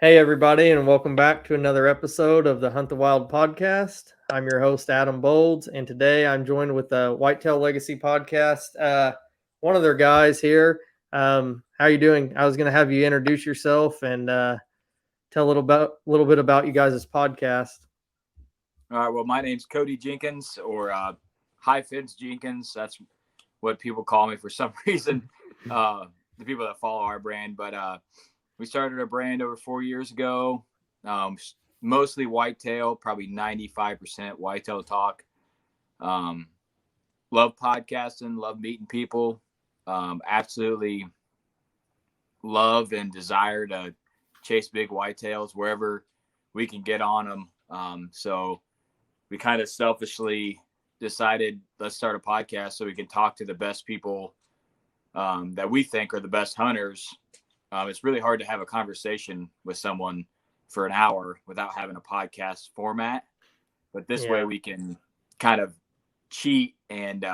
Hey, everybody, and welcome back to another episode of the Hunt the Wild podcast. I'm your host, Adam Bowlds, and today I'm joined with the Whitetail Legacy Podcast. One of their guys here. How you doing? I was going to have you introduce yourself and tell a little bit about you guys' podcast. All right. Well, my name's Cody Jenkins, or High Fins Jenkins. That's what people call me for some reason. The people that follow our brand, but we started a brand over 4 years ago. Mostly whitetail, probably 95% whitetail talk. Love podcasting, love meeting people. Absolutely love and desire to chase big whitetails wherever we can get on them. So we kind of selfishly decided, let's start a podcast so we can talk to the best people that we think are the best hunters. It's really hard to have a conversation with someone for an hour without having a podcast format. But this way we can kind of cheat and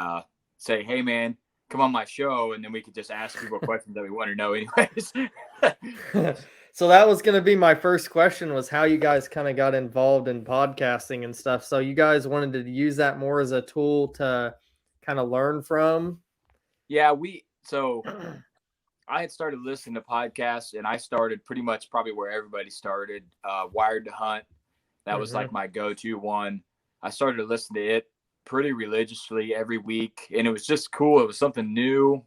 say, hey, man, come on my show. And then we could just ask people questions that we want to know anyways. So that was going to be my first question, was how you guys kind of got involved in podcasting and stuff. So you guys wanted to use that more as a tool to kind of learn from? Yeah, so I had started listening to podcasts, and I started pretty much probably where everybody started, Wired to Hunt. That was like my go-to one. I started to listen to it pretty religiously every week, and it was just cool. It was something new.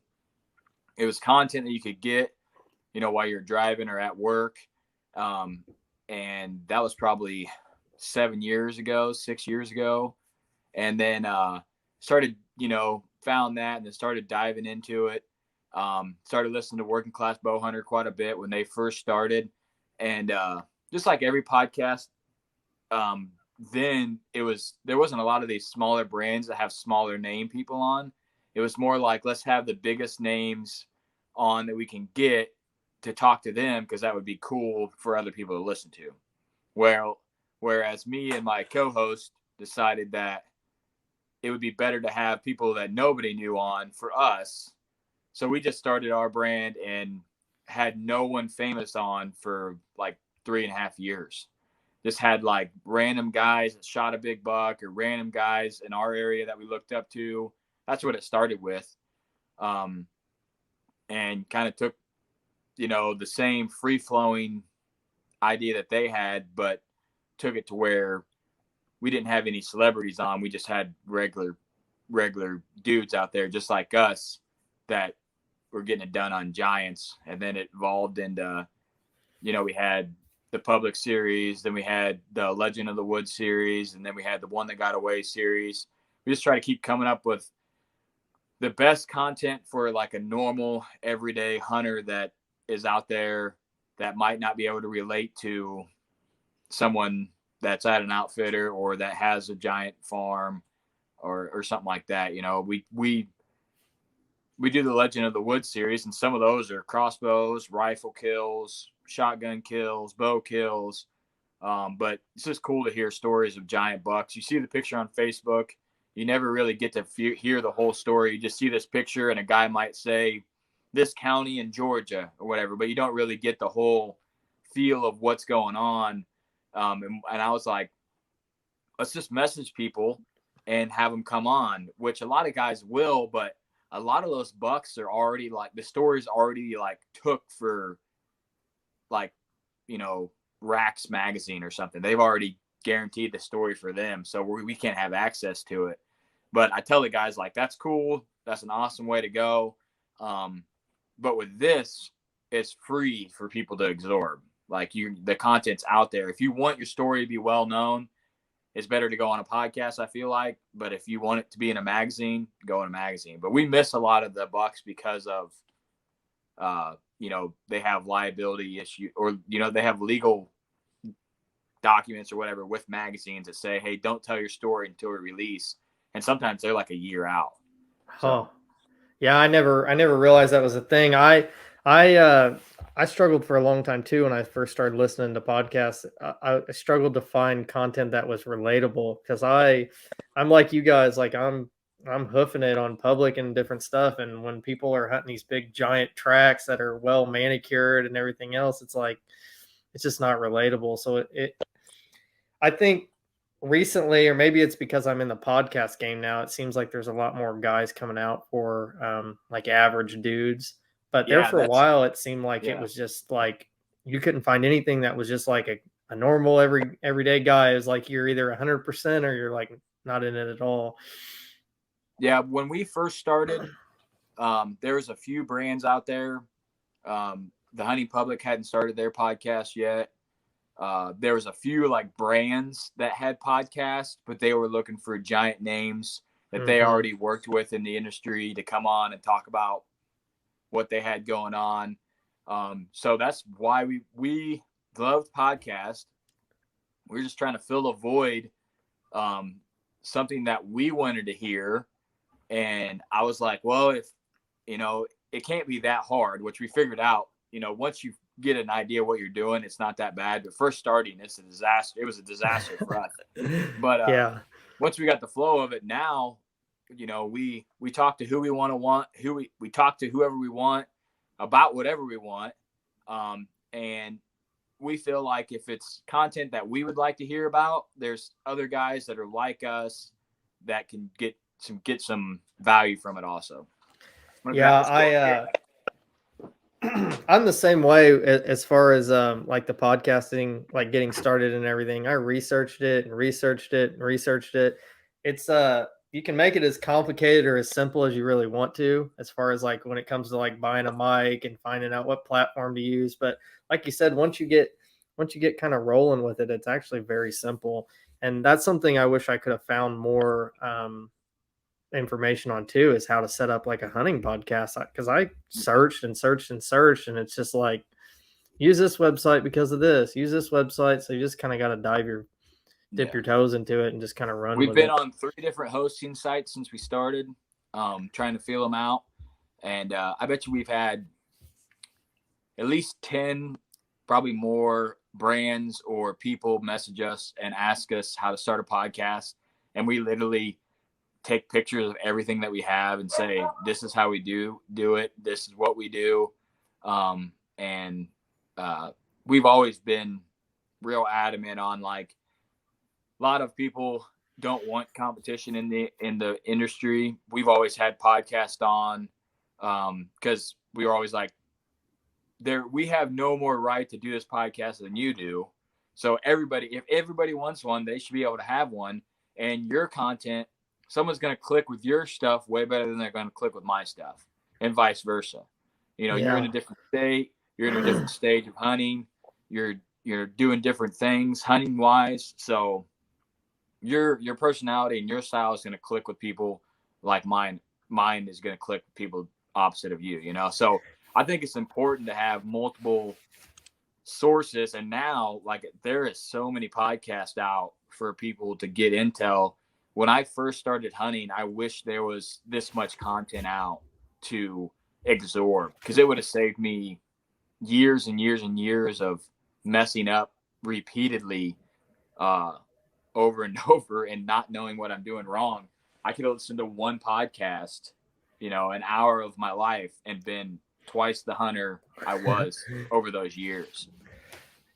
It was content that you could get, while you're driving or at work. And that was probably 6 years ago. And then started, found that and then started diving into it. Started listening to Working Class Bowhunter quite a bit when they first started. And just like every podcast, then there wasn't a lot of these smaller brands that have smaller name people on. It was more like, let's have the biggest names on that we can get to talk to them, because that would be cool for other people to listen to. Whereas me and my co-host decided that it would be better to have people that nobody knew on for us. So we just started our brand and had no one famous on for like 3.5 years. Just had like random guys that shot a big buck, or random guys in our area that we looked up to. That's what it started with. And kind of took, the same free flowing idea that they had, but took it to where we didn't have any celebrities on. We just had regular dudes out there just like us that were getting it done on giants. And then it evolved into, we had the Public series, then we had the Legend of the Woods series, and then we had the One That Got Away series. We just try to keep coming up with the best content for like a normal everyday hunter that is out there that might not be able to relate to someone that's at an outfitter or that has a giant farm or something like that. We do the Legend of the Woods series, and some of those are crossbows, rifle kills, shotgun kills, bow kills. But it's just cool to hear stories of giant bucks. You see the picture on Facebook, you never really get to hear the whole story. You just see this picture, and a guy might say this county in Georgia or whatever, but you don't really get the whole feel of what's going on. And I was like, let's just message people and have them come on, which a lot of guys will, but a lot of those bucks are already like, the story's already like took for like, Rax magazine or something. They've already guaranteed the story for them. So we can't have access to it. But I tell the guys, like, that's cool. That's an awesome way to go. But with this, it's free for people to absorb. Like, the content's out there. If you want your story to be well known, it's better to go on a podcast, I feel like. But if you want it to be in a magazine, go in a magazine. But we miss a lot of the bucks because of, they have liability issue, or, they have legal documents or whatever with magazines that say, hey, don't tell your story until we release. And sometimes they're like a year out. So. Yeah, I never realized that was a thing. I struggled for a long time too when I first started listening to podcasts. I struggled to find content that was relatable, because I'm like you guys, like I'm hoofing it on public and different stuff. And when people are hunting these big giant tracks that are well manicured and everything else, it's like just not relatable. So I think recently, or maybe it's because I'm in the podcast game now, it seems like there's a lot more guys coming out for like average dudes. But there Yeah, for a while, it seemed like it yeah. was just like you couldn't find anything that was just like a normal everyday guy. Is like you're either 100% or you're like not in it at all. Yeah, when we first started, there was a few brands out there. The Hunting Public hadn't started their podcast yet. There was a few like brands that had podcasts, but they were looking for giant names that they already worked with in the industry to come on and talk about what they had going on. So that's why we loved podcast. We're just trying to fill a void, something that we wanted to hear. And I was like, well, if, it can't be that hard, which we figured out, once you get an idea what you're doing, it's not that bad. But first starting, it's a disaster. It was a disaster for us. But yeah, once we got the flow of it, now, we talk to who we we talk to whoever we want about whatever we want. And we feel like if it's content that we would like to hear about, there's other guys that are like us that can get some value from it also. Yeah, I'm the same way as far as like the podcasting, like getting started and everything. I researched it and researched it and researched it. It's you can make it as complicated or as simple as you really want to, as far as like when it comes to like buying a mic and finding out what platform to use. But like you said, once you get kind of rolling with it, it's actually very simple. And that's something I wish I could have found more information on too, is how to set up like a hunting podcast, because I searched and searched and searched, and it's just like, use this website because of this, use this website. So you just kind of got to dip your toes into it and just kind of run We've with been it. on 3 different hosting sites since we started, trying to feel them out. And I bet you we've had at least 10, probably more brands or people message us and ask us how to start a podcast. And we literally take pictures of everything that we have and say, this is how we do it. This is what we do. And we've always been real adamant on, like, a lot of people don't want competition in the industry. We've always had podcasts on, because we were always like, we have no more right to do this podcast than you do. So if everybody wants one, they should be able to have one. And your content, someone's going to click with your stuff way better than they're going to click with my stuff, and vice versa. You're in a different state. You're in a different stage of hunting. You're doing different things hunting wise. So your personality and your style is going to click with people like mine. Mine is going to click with people opposite of you, So I think it's important to have multiple sources. And now, like, there is so many podcasts out for people to get intel. When I first started hunting, I wish there was this much content out to absorb, because it would have saved me years and years and years of messing up repeatedly, over and over, and not knowing what I'm doing wrong. I could have listened to one podcast, an hour of my life, and been twice the hunter I was over those years.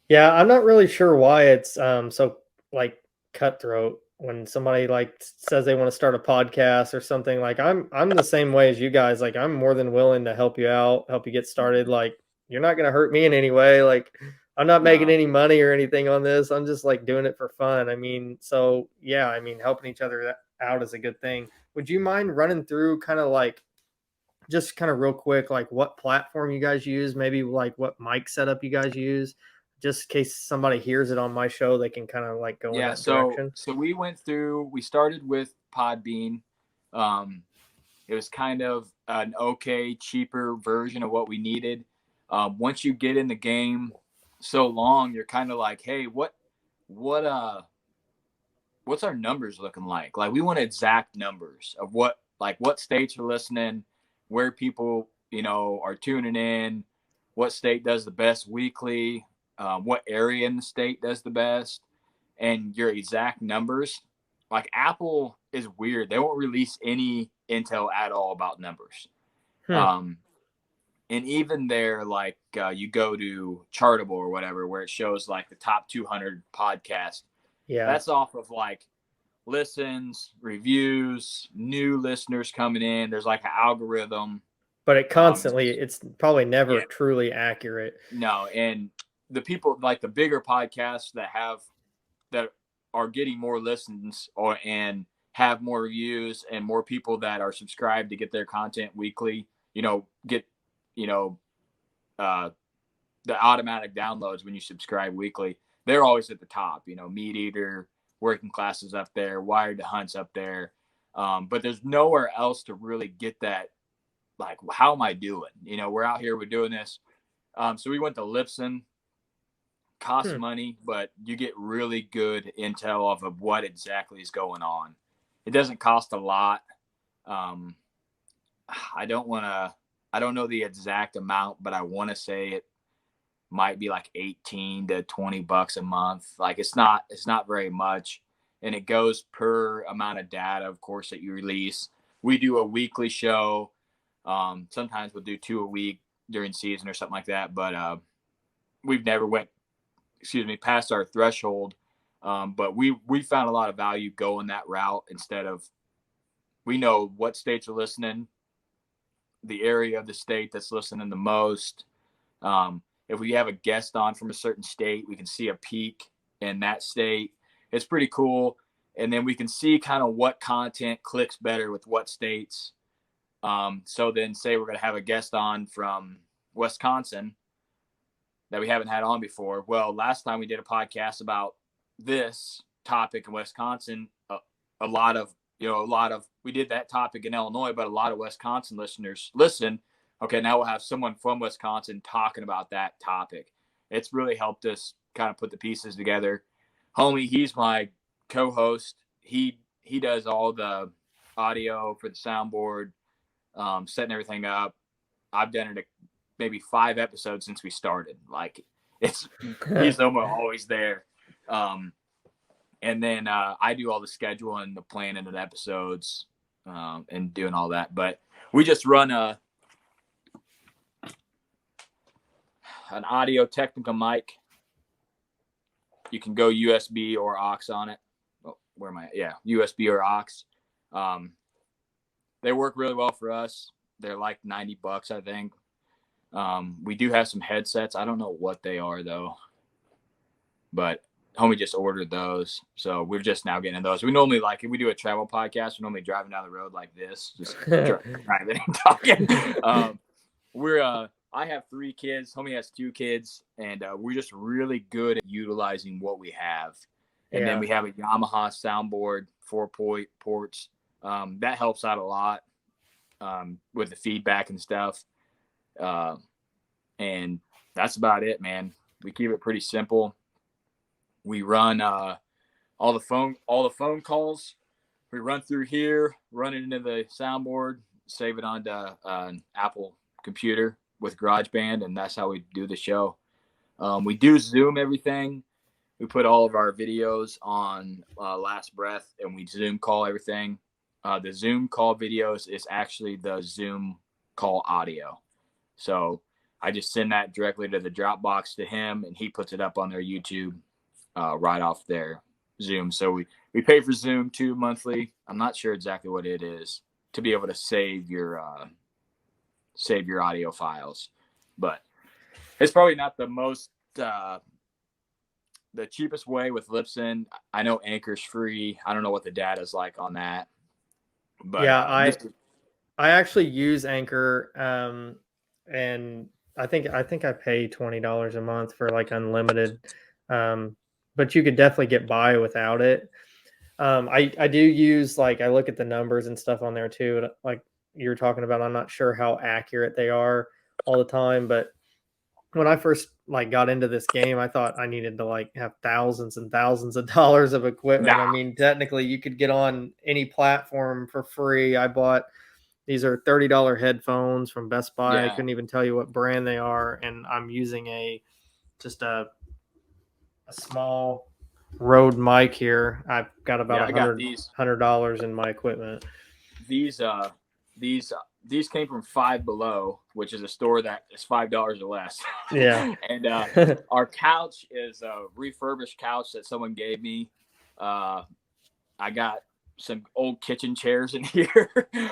Yeah, I'm not really sure why it's so like cutthroat when somebody like says they want to start a podcast or something. Like I'm the same way as you guys. Like I'm more than willing to help you out, help you get started. Like you're not going to hurt me in any way. Like I'm not making any money or anything on this. I'm just like doing it for fun. I mean, so yeah, I mean, helping each other out is a good thing. Would you mind running through kind of like, just kind of real quick, like what platform you guys use, maybe like what mic setup you guys use, just in case somebody hears it on my show, they can kind of like go in that direction? So we started with Podbean. It was kind of an okay, cheaper version of what we needed. Once you get in the game so long, you're kind of like, hey, what's our numbers looking like? Like, we want exact numbers of what states are listening, where people, are tuning in, what state does the best weekly, what area in the state does the best, and your exact numbers. Like, Apple is weird. They won't release any intel at all about numbers. And even there, like you go to Chartable or whatever, where it shows like the top 200 podcasts. Yeah. That's off of like listens, reviews, new listeners coming in. There's like an algorithm. But it constantly, it's probably never truly accurate. No. And the people like the bigger podcasts that are getting more listens and have more reviews and more people that are subscribed to get their content weekly, get the automatic downloads when you subscribe weekly. They're always at the top. Meat Eater, Working Classes up there, Wired to Hunt's up there. But there's nowhere else to really get that. Like, how am I doing? We're out here, we're doing this. So we went to Lipson. Costs money, but you get really good intel of what exactly is going on. It doesn't cost a lot. I don't know the exact amount, but I want to say it might be like $18 to $20 a month. Like it's not very much. And it goes per amount of data, of course, that you release. We do a weekly show. Sometimes we'll do 2 a week during season or something like that. But we've never went past our threshold. But we found a lot of value going that route instead of, we know what states are listening, the area of the state that's listening the most. If we have a guest on from a certain state, we can see a peak in that state. It's pretty cool. And then we can see kind of what content clicks better with what states. So then say we're going to have a guest on from Wisconsin that we haven't had on before. Well, last time we did a podcast about this topic in Wisconsin, we did that topic in Illinois, but a lot of Wisconsin listeners listen. Okay, now we'll have someone from Wisconsin talking about that topic. It's really helped us kind of put the pieces together. Homie, he's my co-host. He does all the audio for the soundboard, setting everything up. I've done it maybe 5 episodes since we started. Like he's almost always there. And then I do all the scheduling, the planning of the episodes, and doing all that. But we just run an Audio Technica mic. You can go USB or aux on it. Oh, where am I? Yeah, USB or aux. They work really well for us. They're like $90, I think. We do have some headsets. I don't know what they are though, but homie just ordered those, so we're just now getting those. We normally, like, if we do a travel podcast, we're normally driving down the road like this, just driving and talking. I have 3 kids. Homie has 2 kids, and we're just really good at utilizing what we have. And then we have a Yamaha soundboard, 4-point ports. That helps out a lot with the feedback and stuff. And that's about it, man. We keep it pretty simple. We run all the phone calls. We run through here, run it into the soundboard, save it onto an Apple computer with GarageBand, and that's how we do the show. We do Zoom everything. We put all of our videos on Last Breath, and we Zoom call everything. The Zoom call videos is actually the Zoom call audio. So I just send that directly to the Dropbox to him, and he puts it up on their YouTube right off their Zoom. So we pay for Zoom too monthly. I'm not sure exactly what it is to be able to save your audio files, but it's probably not the most the cheapest way with Lipson. I know Anchor's free. I don't know what the data's like on that, but yeah, I actually use Anchor, and I think I pay $20 a month for like unlimited, but you could definitely get by without it. I do use, like, I look at the numbers and stuff on there too. Like you're talking about, I'm not sure how accurate they are all the time, but when I first got into this game, I thought I needed to have thousands and thousands of dollars of equipment. Nah. I mean, technically you could get on any platform for free. I bought, these are $30 headphones from Best Buy. I couldn't even tell you what brand they are. And I'm using just a small Rode mic here. I've got about $100 in my equipment. These these came from Five Below, which is a store that is $5 or less. Yeah. And our couch is a refurbished couch that someone gave me. I got some old kitchen chairs in here.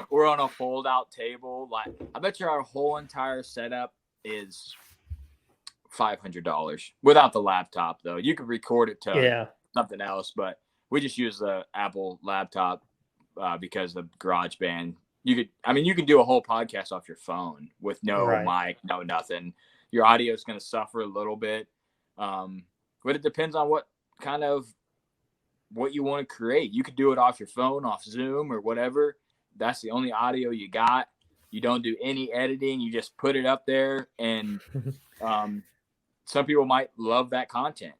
We're on a fold out table. Like, I bet you our whole entire setup is $500 without the laptop, though. You could record it to something else, but we just use the Apple laptop because of GarageBand. You could do a whole podcast off your phone with no mic, no nothing. Your audio is going to suffer a little bit, but it depends on what you want to create. You could do it off your phone, off Zoom or whatever. That's the only audio you got. You don't do any editing. You just put it up there, and some people might love that content.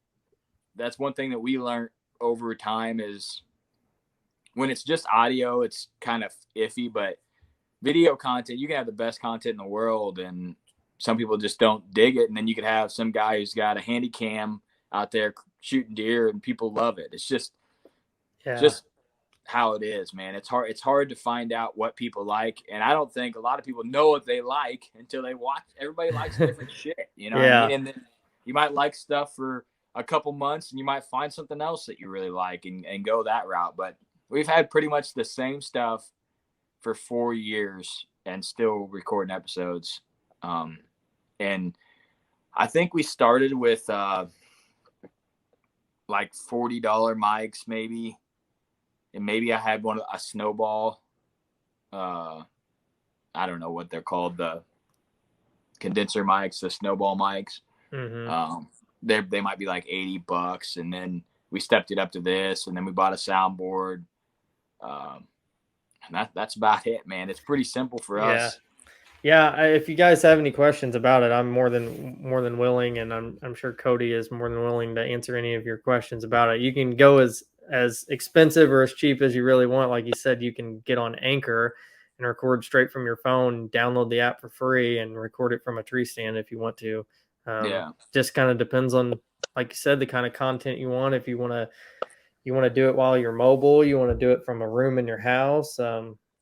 That's one thing that we learned over time is when it's just audio, it's kind of iffy, but video content, you can have the best content in the world and some people just don't dig it. And then you could have some guy who's got a handy cam out there shooting deer and people love it. It's just how it is, man. It's hard to find out what people like. And I don't think a lot of people know what they like until they watch. Everybody likes different shit, you know what I mean? And then you might like stuff for a couple months and you might find something else that you really like and go that route. But we've had pretty much the same stuff for 4 years and still recording episodes. And I think we started with like $40 mics maybe. And maybe I had a snowball. I don't know what they're called, the condenser mics, the snowball mics. Mm-hmm. They might be like $80, and then we stepped it up to this, and then we bought a soundboard. And that's about it, man. It's pretty simple for us. Yeah. If you guys have any questions about it, I'm more than willing, and I'm sure Cody is more than willing to answer any of your questions about it. You can go as expensive or as cheap as you really want. Like you said, you can get on Anchor and record straight from your phone, download the app for free, and record it from a tree stand if you want to. Just kind of depends on, like you said, the kind of content you want. If you want to do it while you're mobile, you want to do it from a room in your house.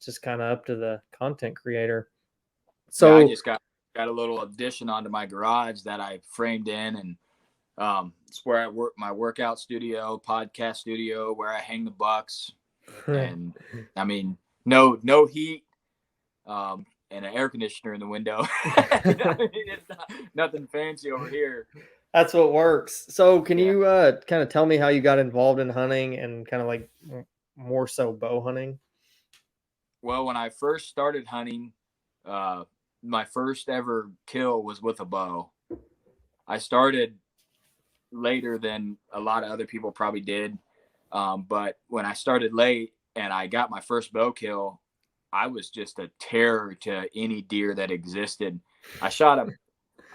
Just kind of up to the content creator. So I just got a little addition onto my garage that I framed in, and it's where I work, my workout studio, podcast studio, where I hang the bucks. And I mean, no heat, and an air conditioner in the window. It's nothing fancy over here. That's what works. So can you kind of tell me how you got involved in hunting and kind of like more so bow hunting? Well, when I first started hunting, my first ever kill was with a bow. I started later than a lot of other people probably did. But when I started late and I got my first bow kill, I was just a terror to any deer that existed. I shot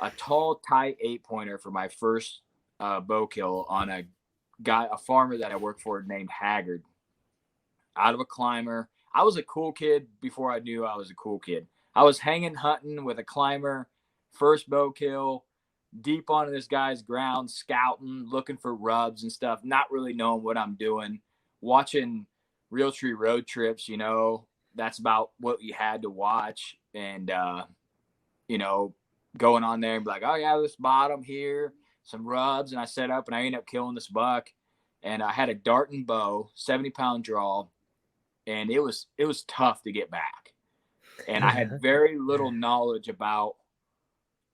a tall, tight 8-pointer for my first bow kill on a farmer that I worked for named Haggard, out of a climber. I was a cool kid before I knew I was a cool kid. I was hanging, hunting with a climber, first bow kill, deep onto this guy's ground, scouting, looking for rubs and stuff, not really knowing what I'm doing, watching Realtree road trips, that's about what you had to watch. And, going on there and be like, oh yeah, this bottom here, some rubs. And I set up and I ended up killing this buck. And I had a Darton bow, 70-pound draw. And it was tough to get back. And I had very little knowledge about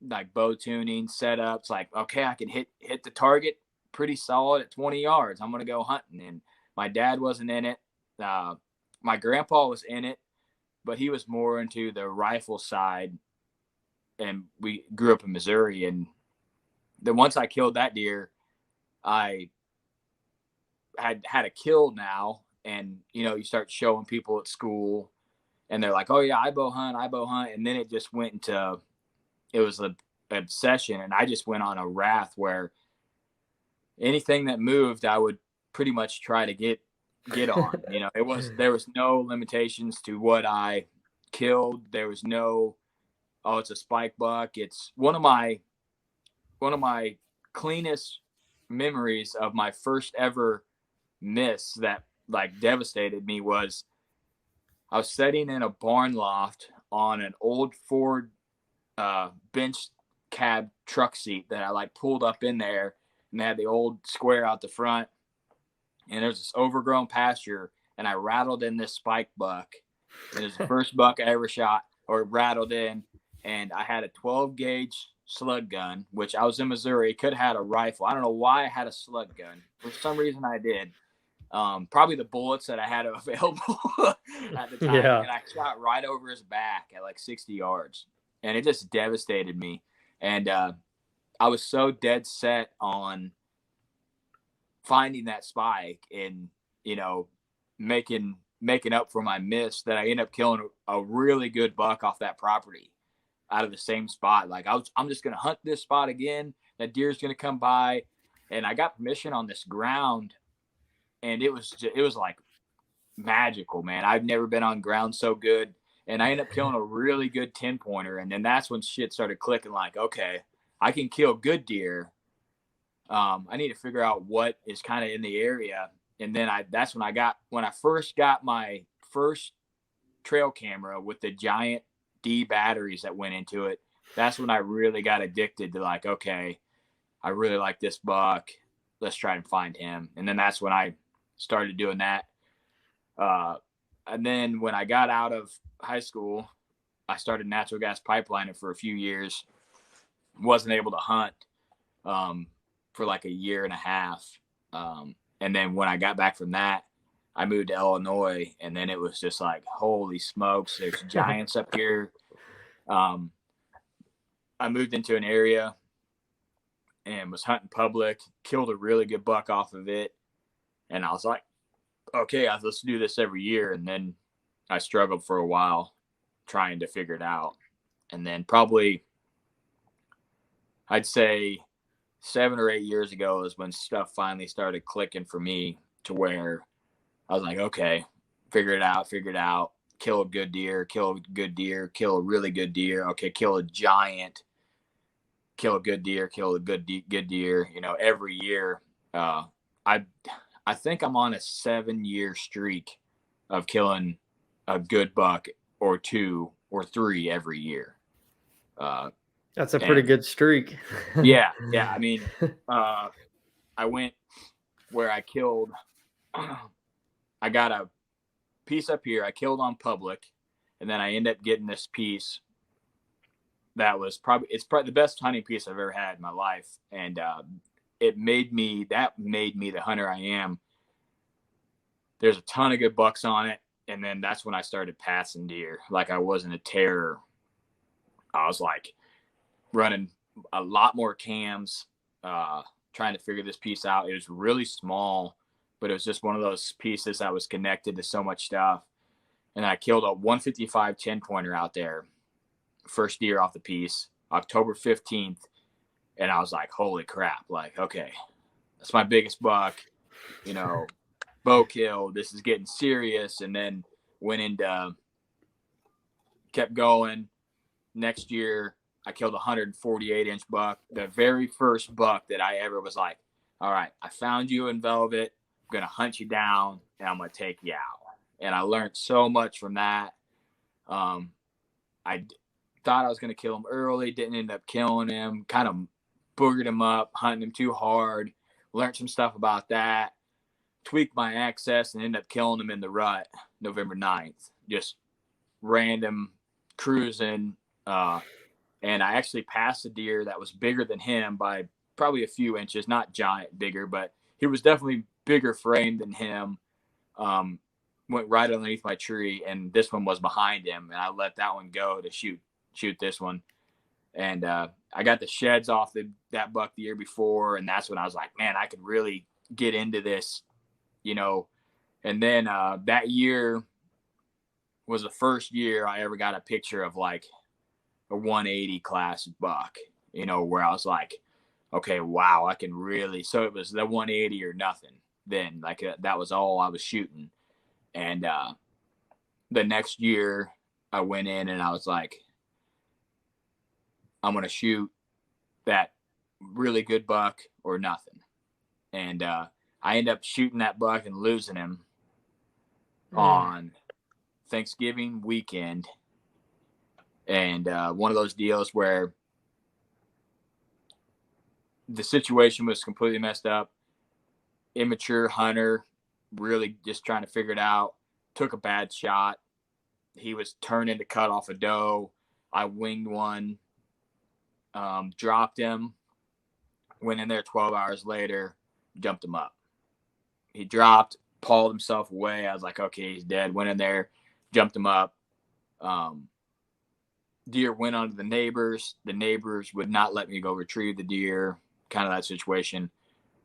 like bow tuning, setups. Like, okay, I can hit the target pretty solid at 20 yards. I'm going to go hunting. And my dad wasn't in it. My grandpa was in it, but he was more into the rifle side. And we grew up in Missouri. And then once I killed that deer, I had a kill now. And, you start showing people at school and they're like, oh yeah, I bow hunt. And then it just went into, it was an obsession. And I just went on a wrath where anything that moved, I would pretty much try to get on. There was no limitations to what I killed. There was no, oh, it's a spike buck. It's one of my cleanest memories of my first ever miss that like devastated me was I was sitting in a barn loft on an old Ford bench cab truck seat that I like pulled up in there, and they had the old square out the front, and there's this overgrown pasture, and I rattled in this spike buck. It was the first buck I ever shot or rattled in, and I had a 12 gauge slug gun, which I was in Missouri. Could have had a rifle. I don't know why I had a slug gun. For some reason I did. Probably the bullets that I had available at the time. Yeah. And I shot right over his back at like 60 yards. And it just devastated me. And I was so dead set on finding that spike and, you know, making up for my miss that I ended up killing a really good buck off that property out of the same spot. Like I'm just going to hunt this spot again. That deer's going to come by. And I got permission on this ground. And it was like magical, man. I've never been on ground so good. And I ended up killing a really good 10-pointer. And then that's when shit started clicking, like, okay, I can kill good deer. I need to figure out what is kind of in the area. And then that's when I first got my first trail camera with the giant D batteries that went into it. That's when I really got addicted to, like, okay, I really like this buck. Let's try and find him. And then that's when I started doing that. And then when I got out of high school, I started natural gas pipelining for a few years. Wasn't able to hunt for like a year and a half. And then when I got back from that, I moved to Illinois, and then it was just like, holy smokes, there's giants up here. I moved into an area and was hunting public, killed a really good buck off of it. And I was like, okay, let's do this every year. And then I struggled for a while trying to figure it out. And then probably, I'd say 7 or 8 years ago is when stuff finally started clicking for me, to where I was like, okay, figure it out, kill a good deer, kill a really good deer. Okay, kill a giant, kill a good deer, good deer, you know, every year. I think I'm on a 7-year streak of killing a good buck or 2 or 3 every year. That's a pretty good streak. Yeah. I mean, I went where I killed, I got a piece up here I killed on public, and then I ended up getting this piece that was probably the best hunting piece I've ever had in my life. And it made me the hunter I am. There's a ton of good bucks on it. And then that's when I started passing deer. Like, I wasn't a terror. I was like running a lot more cams, trying to figure this piece out. It was really small, but it was just one of those pieces that was connected to so much stuff. And I killed a 155 10-pointer out there. First deer off the piece, October 15th. And I was like, holy crap. Like, okay, that's my biggest buck, you know, bow kill. This is getting serious. And then went into, kept going. Next year, I killed a 148-inch buck. The very first buck that I ever was like, all right, I found you in velvet. I'm going to hunt you down, and I'm going to take you out. And I learned so much from that. I thought I was going to kill him early, didn't end up killing him, kind of boogered him up, hunting him too hard, learned some stuff about that, tweaked my access, and ended up killing him in the rut November 9th. Just random cruising. And I actually passed a deer that was bigger than him by probably a few inches, not giant bigger, but he was definitely bigger frame than him. Went right underneath my tree, and this one was behind him, and I let that one go to shoot this one. And I got the sheds off that buck the year before, and that's when I was like, man, I could really get into this, you know. And then that year was the first year I ever got a picture of like a 180 class buck, you know, where I was like, okay, wow, I can really. So it was the 180 or nothing then. Like that was all I was shooting. And the next year I went in and I was like, I'm going to shoot that really good buck or nothing. And I ended up shooting that buck and losing him on Thanksgiving weekend, and one of those deals where the situation was completely messed up. Immature hunter, really just trying to figure it out. Took a bad shot. He was turning to cut off a doe. I winged one, dropped him, went in there 12 hours later, jumped him up. He dropped, pawed himself away. I was like, okay, he's dead. Went in there, jumped him up. Deer went onto the neighbors. The neighbors would not let me go retrieve the deer, kind of that situation.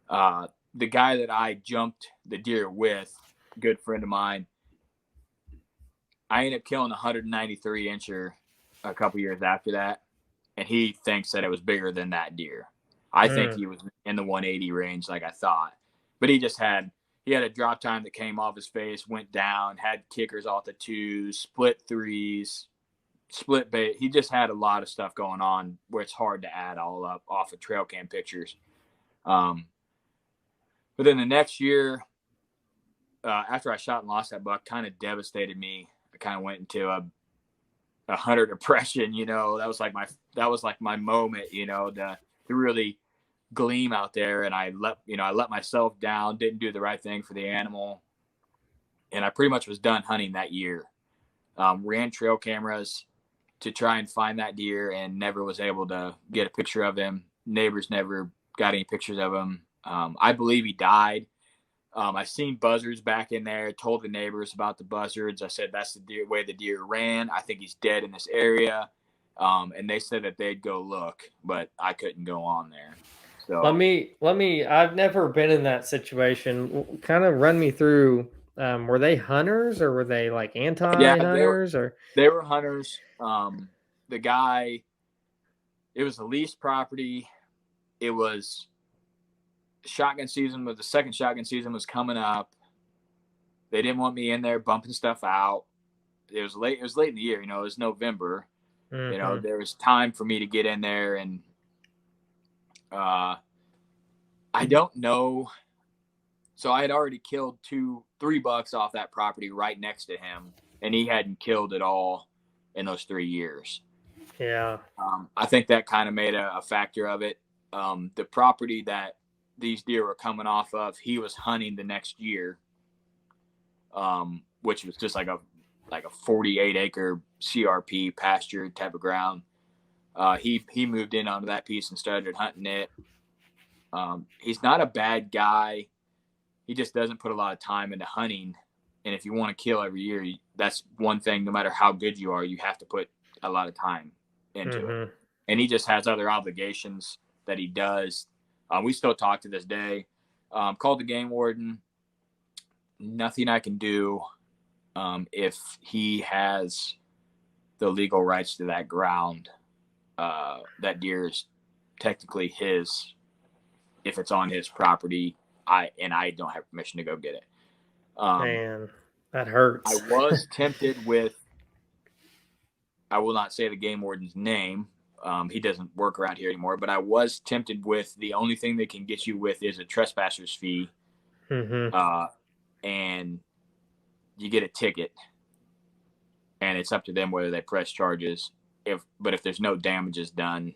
The guy that I jumped the deer with, good friend of mine, I ended up killing a 193 incher a couple years after that, and he thinks that it was bigger than that deer. I think he was in the 180 range like I thought, but he had a drop time that came off his face, went down, had kickers off the twos, split threes, split bait. He just had a lot of stuff going on where it's hard to add all up off of trail cam pictures. But then the next year, after I shot and lost that buck, kind of devastated me. I kind of went into a hunter depression. That was like my moment. To really gleam out there, and I let myself down. Didn't do the right thing for the animal, and I pretty much was done hunting that year. Ran trail cameras to try and find that deer, and never was able to get a picture of him. Neighbors never got any pictures of him. I believe he died. I seen buzzards back in there, told the neighbors about the buzzards. I said, that's the way the deer ran. I think he's dead in this area. And they said that they'd go look, but I couldn't go on there. So let me, I've never been in that situation. Kind of run me through, were they hunters or were they like anti-hunters? They were hunters. The guy, it was a leased property. It was shotgun season, but the second shotgun season was coming up. They didn't want me in there bumping stuff out. It was late in the year, it was November. Mm-hmm. There was time for me to get in there, and I don't know. So I had already killed 3 bucks off that property right next to him, and he hadn't killed at all in those 3 years. Yeah. I think that kind of made a factor of it. The property that these deer were coming off of, he was hunting the next year, which was just like a 48 acre CRP pasture type of ground. He moved in onto that piece and started hunting it. He's not a bad guy. He just doesn't put a lot of time into hunting. And if you want to kill every year, that's one thing, no matter how good you are, you have to put a lot of time into it. And he just has other obligations that he does. We still talk to this day. Called the game warden. Nothing I can do if he has the legal rights to that ground. That deer is technically his if it's on his property. I don't have permission to go get it. Man, that hurts. I was tempted with, I will not say the game warden's name. He doesn't work around here anymore, but I was tempted with the only thing they can get you with is a trespasser's fee. And you get a ticket, and it's up to them whether they press charges. But if there's no damages done,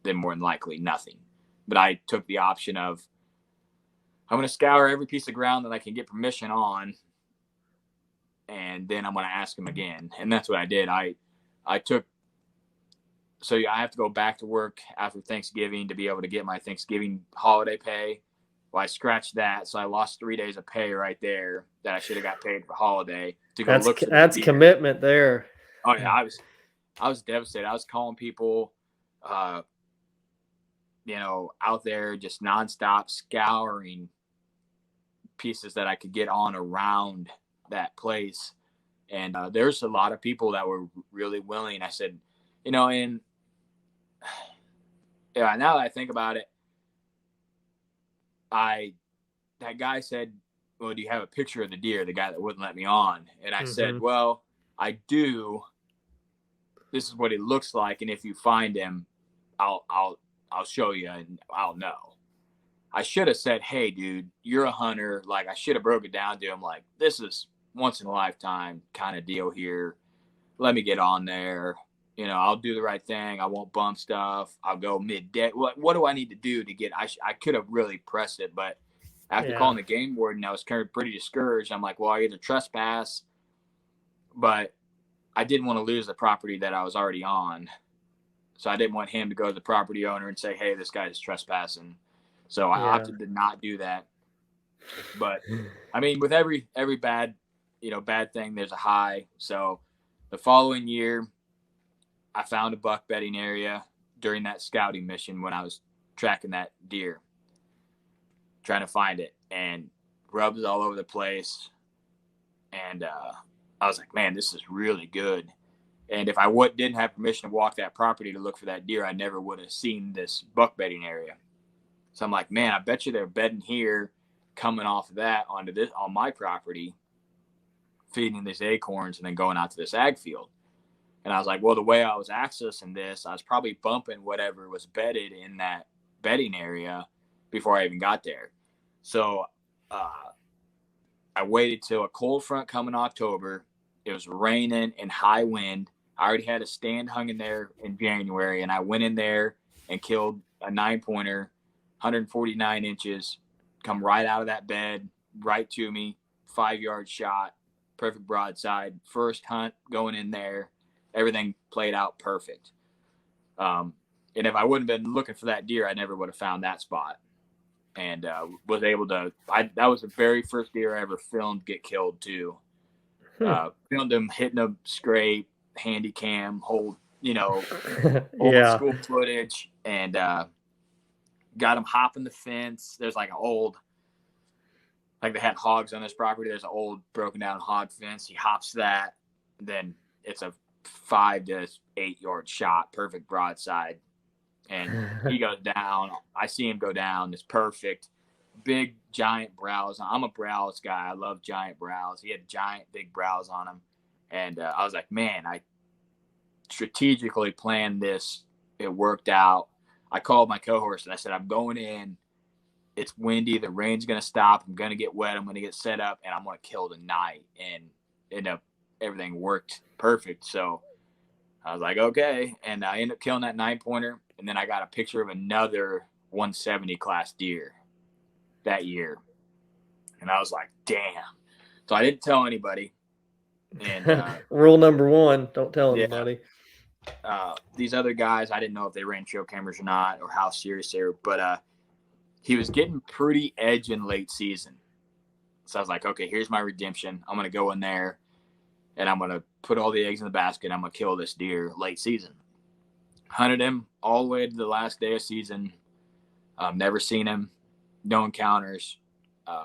then more than likely nothing. But I took the option of, I'm going to scour every piece of ground that I can get permission on, and then I'm going to ask him again. And that's what I did. So I have to go back to work after Thanksgiving to be able to get my Thanksgiving holiday pay. Well, I scratched that, so I lost 3 days of pay right there that I should have got paid for holiday to go look for that's commitment there. Oh yeah, I was devastated. I was calling people, out there just nonstop scouring pieces that I could get on around that place. And there's a lot of people that were really willing. I said, and now that I think about it, that guy said, well, do you have a picture of the deer? The guy that wouldn't let me on. And I said, well, I do. This is what he looks like. And if you find him, I'll show you and I'll know. I should have said, hey dude, you're a hunter. Like, I should have broke it down to him. Like, this is once in a lifetime kind of deal here. Let me get on there. You know, I'll do the right thing. I won't bump stuff. I'll go midday. What do I need to do to get? I could have really pressed it, but after calling the game warden, I was kind of pretty discouraged. I'm like, well, I either trespass, but I didn't want to lose the property that I was already on. So I didn't want him to go to the property owner and say, hey, this guy's trespassing. So I opted to not do that. But I mean, with every bad, bad thing, there's a high. So the following year, I found a buck bedding area during that scouting mission when I was tracking that deer, trying to find it, and rubs all over the place. And I was like, man, this is really good. And if I didn't have permission to walk that property to look for that deer, I never would have seen this buck bedding area. So I'm like, man, I bet you they're bedding here, coming off of that onto this on my property, feeding these acorns, and then going out to this ag field. And I was like, well, the way I was accessing this, I was probably bumping whatever was bedded in that bedding area before I even got there. So I waited till a cold front come in October. It was raining and high wind. I already had a stand hung in there in January, and I went in there and killed a 9-pointer, 149 inches, come right out of that bed, right to me, 5-yard shot, perfect broadside. First hunt going in there. Everything played out perfect. And if I wouldn't have been looking for that deer, I never would have found that spot. And was able to, that was the very first deer I ever filmed get killed too. Filmed him hitting a scrape, handy cam, old school footage, and got him hopping the fence. There's like they had hogs on this property. There's an old broken down hog fence. He hops that, then it's a 5 to 8 yard shot, perfect broadside, and he goes down. I see him go down. It's perfect. Big giant brows. I'm a brows guy. I love giant brows. He had giant big brows on him, and I was like, man, I strategically planned this. It worked out. I called my cohorts and I said, I'm going in. It's windy. The rain's going to stop. I'm going to get wet. I'm going to get set up, and I'm going to kill tonight. And everything worked perfect. So I was like, okay. And I ended up killing that 9-pointer. And then I got a picture of another 170 class deer that year. And I was like, damn. So I didn't tell anybody. And rule number 1, don't tell anybody. These other guys, I didn't know if they ran trail cameras or not, or how serious they were, but he was getting pretty edge in late season. So I was like, okay, here's my redemption. I'm going to go in there and I'm going to put all the eggs in the basket. I'm going to kill this deer late season. Hunted him all the way to the last day of season. Never seen him. No encounters.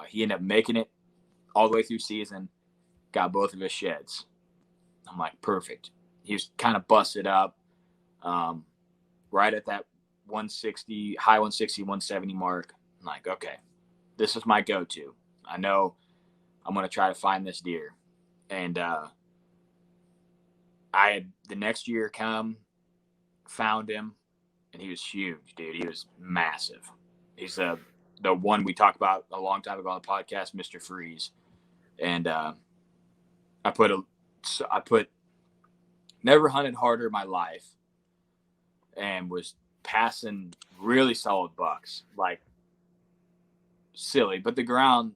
He ended up making it all the way through season. Got both of his sheds. I'm like, perfect. He was kind of busted up right at that 160, high 160, 170 mark. I'm like, okay, this is my go-to. I know I'm going to try to find this deer. And I had the next year come, found him, and he was huge, dude. He was massive. He's the one we talked about a long time ago on the podcast, Mr. Freeze. And I put never hunted harder in my life and was passing really solid bucks, like silly. But the ground,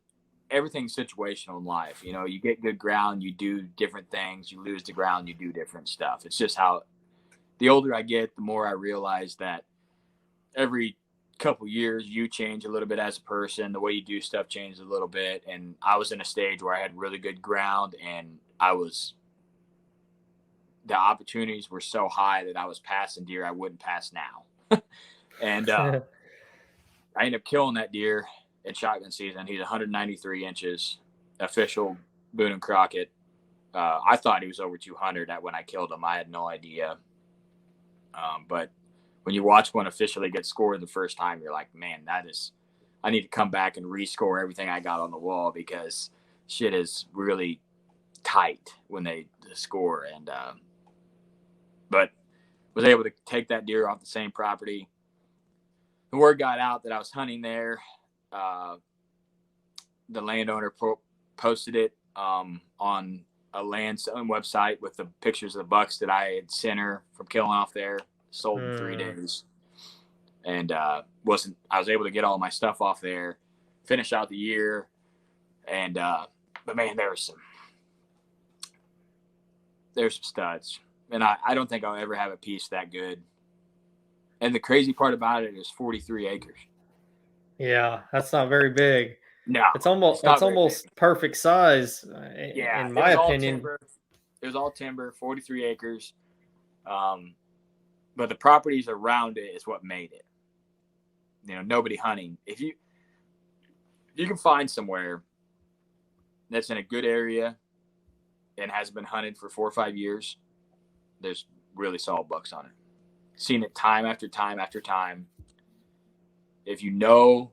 everything's situational in life. You know, you get good ground, you do different things. You lose the ground, you do different stuff. It's just how the older I get, the more I realize that every couple years you change a little bit as a person. The way you do stuff changes a little bit. And I was in a stage where I had really good ground, and the opportunities were so high that I was passing deer I wouldn't pass now. And I ended up killing that deer at shotgun season. He's 193 inches, official Boone and Crockett. I thought he was over 200 when I killed him. I had no idea. But when you watch one officially get scored the first time, you're like, man, I need to come back and rescore everything I got on the wall, because shit is really tight when they score. And but was able to take that deer off the same property. The word got out that I was hunting there. The landowner posted it on a land selling website with the pictures of the bucks that I had sent her from killing off there. Sold in 3 days. And I was able to get all my stuff off there, finish out the year. And but man, there's some studs. And I don't think I'll ever have a piece that good. And the crazy part about it is 43 acres. Yeah, that's not very big. No, it's almost perfect size. In my opinion. It was all timber, 43 acres. But the properties around it is what made it. You know, nobody hunting. If you can find somewhere that's in a good area and has been hunted for 4 or 5 years, there's really solid bucks on it. Seen it time after time after time. If you know,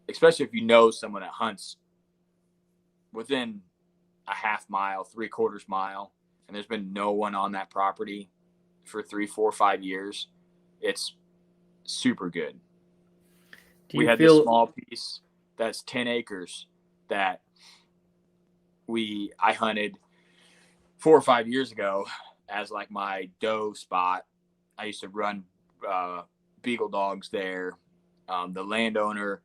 especially if you know someone that hunts within a half mile, 3/4 mile, and there's been no one on that property for 3, 4, 5 years, it's super good. We had this small piece that's 10 acres that I hunted 4 or 5 years ago as like my doe spot. I used to run beagle dogs there. The landowner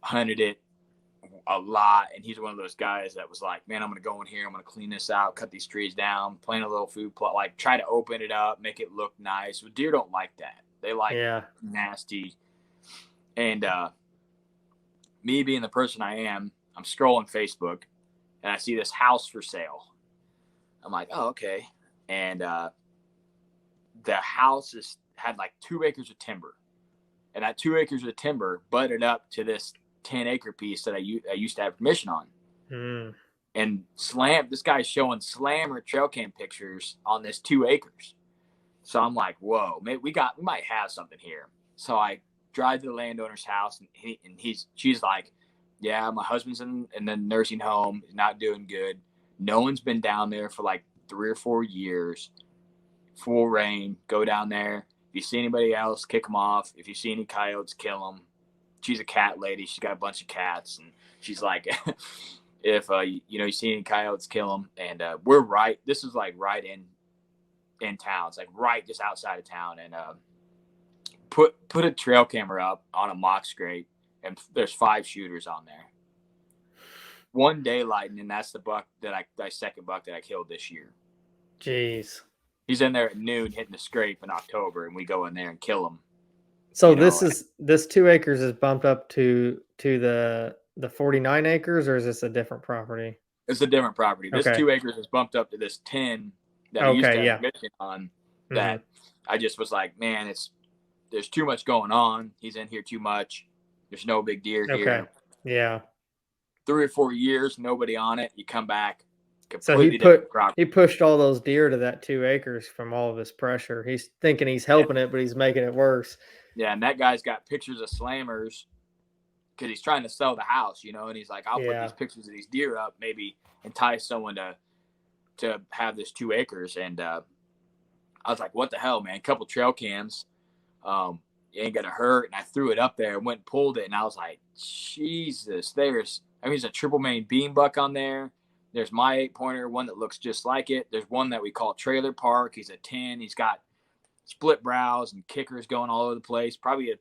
hunted it a lot, and he's one of those guys that was like, man, I'm gonna go in here, I'm gonna clean this out, cut these trees down, plant a little food plot, like try to open it up, make it look nice. But deer don't like that. They like nasty. And me being the person I am, I'm scrolling Facebook and I see this house for sale. I'm like, oh, okay. And the house had like 2 acres of timber, and that 2 acres of timber butted up to this 10-acre piece that I used to have permission on. And this guy's showing slammer trail cam pictures on this 2 acres. So I'm like, whoa, maybe we might have something here. So I drive to the landowner's house, and she's like, yeah, my husband's in the nursing home, he's not doing good. No one's been down there for like 3 or 4 years. Full rain, go down there. If you see anybody else, kick them off. If you see any coyotes, kill them. She's a cat lady. She's got a bunch of cats, and she's like, if you see any coyotes, kill them. And we're right. This is like right in town. It's like right just outside of town. And put a trail camera up on a mock scrape, and there's 5 shooters on there. One daylighting, and that's the buck that second buck that I killed this year. Jeez. He's in there at noon hitting the scrape in October, and we go in there and kill him. So this 2 acres is bumped up to the 49 acres, or is this a different property? It's a different property. This 2 acres is bumped up to this 10 that I used to have permission on. That I just was like, man, there's too much going on. He's in here too much. There's no big deer here. Yeah. 3 or 4 years, nobody on it. You come back. So he pushed all those deer to that 2 acres from all of his pressure. He's thinking he's helping it, but he's making it worse. Yeah, and that guy's got pictures of slammers because he's trying to sell the house, and he's like, I'll put these pictures of these deer up, maybe entice someone to have this 2 acres. And I was like, what the hell, man? A couple trail cams, you ain't gonna hurt. And I threw it up there and went and pulled it, and I was like, Jesus, there's a triple main beam buck on there. There's my 8-pointer, one that looks just like it. There's one that we call Trailer Park. He's a 10. He's got split brows and kickers going all over the place. Probably a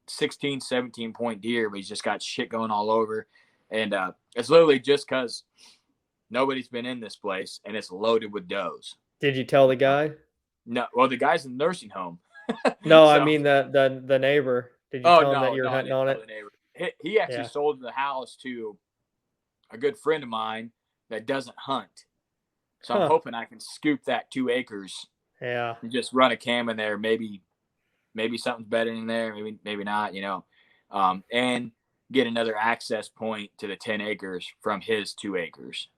16, 17-point deer, but he's just got shit going all over. And it's literally just because nobody's been in this place, and it's loaded with does. Did you tell the guy? No. Well, the guy's in the nursing home. No, I mean the neighbor. Did you tell him that you're hunting on it? He actually sold the house to a good friend of mine that doesn't hunt. So I'm hoping I can scoop that 2 acres. Yeah. And just run a cam in there. Maybe something's better in there. Maybe not, and get another access point to the 10 acres from his 2 acres,